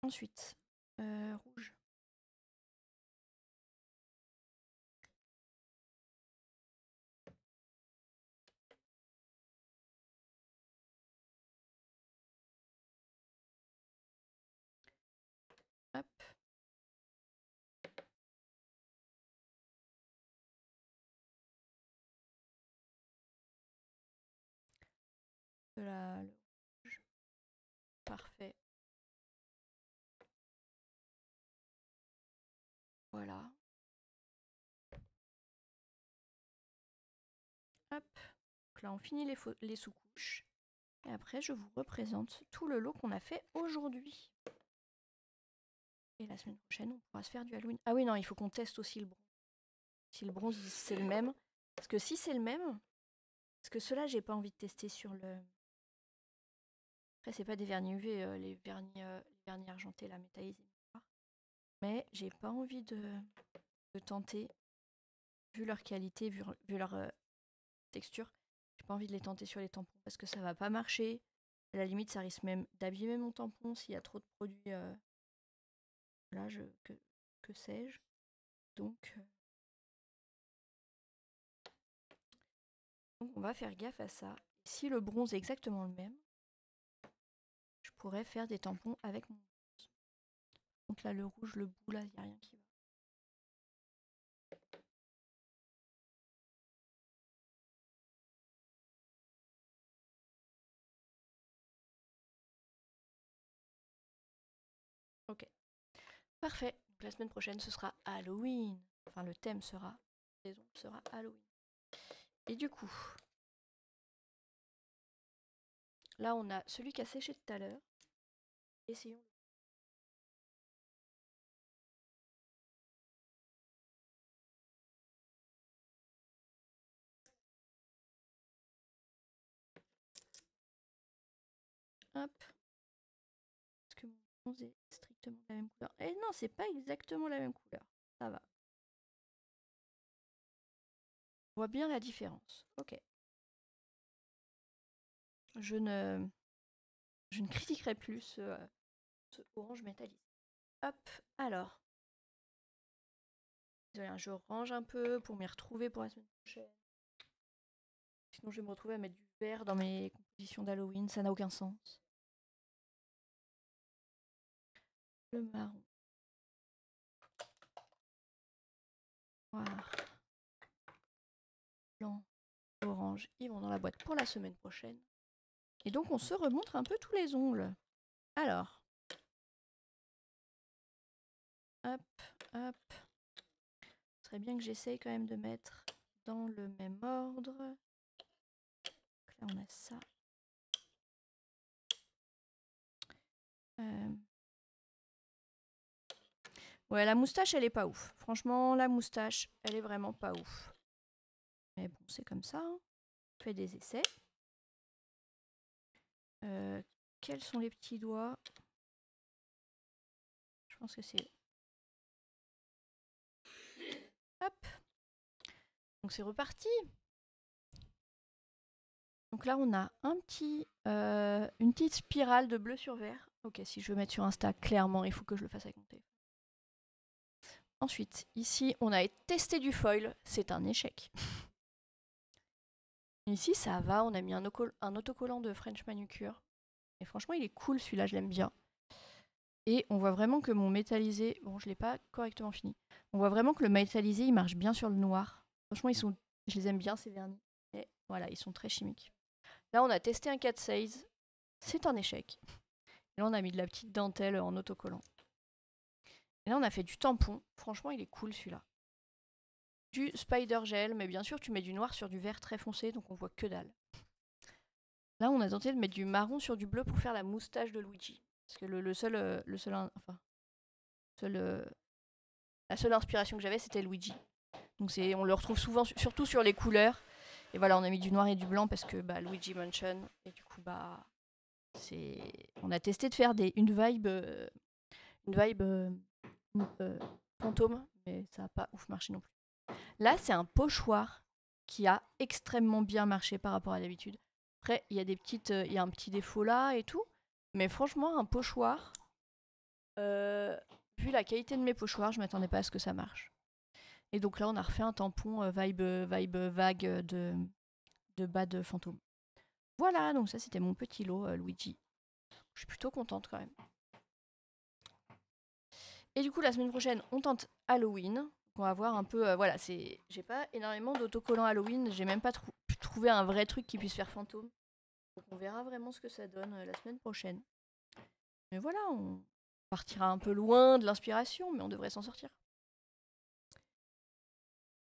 Ensuite, rouge. Hop. Le rouge. Parfait. Voilà. Hop. Donc là, on finit les sous-couches. Et après, je vous représente tout le lot qu'on a fait aujourd'hui. Et la semaine prochaine, on pourra se faire du Halloween. Ah oui, non, il faut qu'on teste aussi le bronze. Si le bronze, c'est le même. Parce que si c'est le même, parce que ceux-là, j'ai pas envie de tester sur le... Après, c'est pas des vernis UV, les vernis argentés, la métallisée. Mais j'ai pas envie de tenter, vu leur qualité, vu leur texture, j'ai pas envie de les tenter sur les tampons parce que ça va pas marcher. À la limite, ça risque même d'abîmer mon tampon s'il y a trop de produits. Là, que sais-je. Donc, on va faire gaffe à ça. Si le bronze est exactement le même, je pourrais faire des tampons avec mon bronze. Donc là, le rouge, le bout, là, il n'y a rien qui va. Ok. Parfait. Donc, la semaine prochaine, ce sera Halloween. Enfin, le thème sera... La saison sera Halloween. Et du coup... Là, on a celui qui a séché tout à l'heure. Essayons. Hop. Est-ce que mon bronze est strictement de la même couleur? Eh non, c'est pas exactement la même couleur. Ça va. On voit bien la différence. Ok. Je ne critiquerai plus ce orange métallisé. Hop, alors. Désolé, je range un peu pour m'y retrouver pour la semaine prochaine. Sinon, je vais me retrouver à mettre du vert dans mes compositions d'Halloween. Ça n'a aucun sens. Le marron. Noir. Blanc. Orange. Ils vont dans la boîte pour la semaine prochaine. Et donc, on se remontre un peu tous les ongles. Alors. Hop, hop. serait bien que j'essaye quand même de mettre dans le même ordre. Donc là, on a ça. Ouais, la moustache, elle est pas ouf. Franchement, la moustache, elle est vraiment pas ouf. Mais bon, c'est comme ça. Hein. On fait des essais. Quels sont les petits doigts? Je pense que c'est... Hop. Donc c'est reparti. Donc là, on a une petite spirale de bleu sur vert. Ok, si je veux mettre sur Insta, clairement, il faut que je le fasse avec mon téléphone. Ensuite, ici, on a testé du foil. C'est un échec. Ici, ça va. On a mis un autocollant de French Manucure. Et franchement, il est cool, celui-là, je l'aime bien. Et on voit vraiment que mon métallisé... Bon, je ne l'ai pas correctement fini. On voit vraiment que le métallisé, il marche bien sur le noir. Franchement, je les aime bien, ces vernis. Et voilà, ils sont très chimiques. Là, on a testé un 4-16. C'est un échec. Et là, on a mis de la petite dentelle en autocollant. Et là, on a fait du tampon. Franchement, il est cool, celui-là. Du spider gel, mais bien sûr, tu mets du noir sur du vert très foncé, donc on voit que dalle. Là, on a tenté de mettre du marron sur du bleu pour faire la moustache de Luigi. Parce que la seule inspiration que j'avais, c'était Luigi. Donc on le retrouve souvent, surtout sur les couleurs. Et voilà, on a mis du noir et du blanc parce que Luigi Mansion. Et du coup, on a testé de faire une vibe fantôme, mais ça n'a pas ouf marché non plus. Là, c'est un pochoir qui a extrêmement bien marché par rapport à d'habitude. Après, il y a un petit défaut là et tout. Mais franchement, un pochoir, vu la qualité de mes pochoirs, je m'attendais pas à ce que ça marche. Et donc là, on a refait un tampon vibe vague de bas fantôme. Voilà, donc ça, c'était mon petit lot, Luigi. Je suis plutôt contente quand même. Et du coup, la semaine prochaine, on tente Halloween. On va voir un peu... voilà, j'ai pas énormément d'autocollants Halloween. J'ai même pas pu trouver un vrai truc qui puisse faire fantôme. Donc on verra vraiment ce que ça donne la semaine prochaine. Mais voilà, on partira un peu loin de l'inspiration, mais on devrait s'en sortir.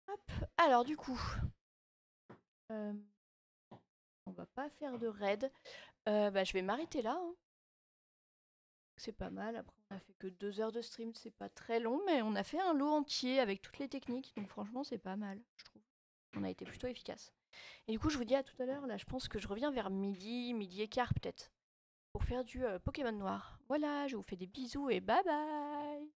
Hop, alors du coup... on va pas faire de raid. Je vais m'arrêter là. Hein. C'est pas mal. Après, on a fait que 2 heures de stream. C'est pas très long, mais on a fait un lot entier avec toutes les techniques. Donc franchement, c'est pas mal, je trouve. On a été plutôt efficace. Et du coup, je vous dis à tout à l'heure. Là, je pense que je reviens vers midi et quart peut-être. Pour faire du Pokémon noir. Voilà, je vous fais des bisous et bye bye.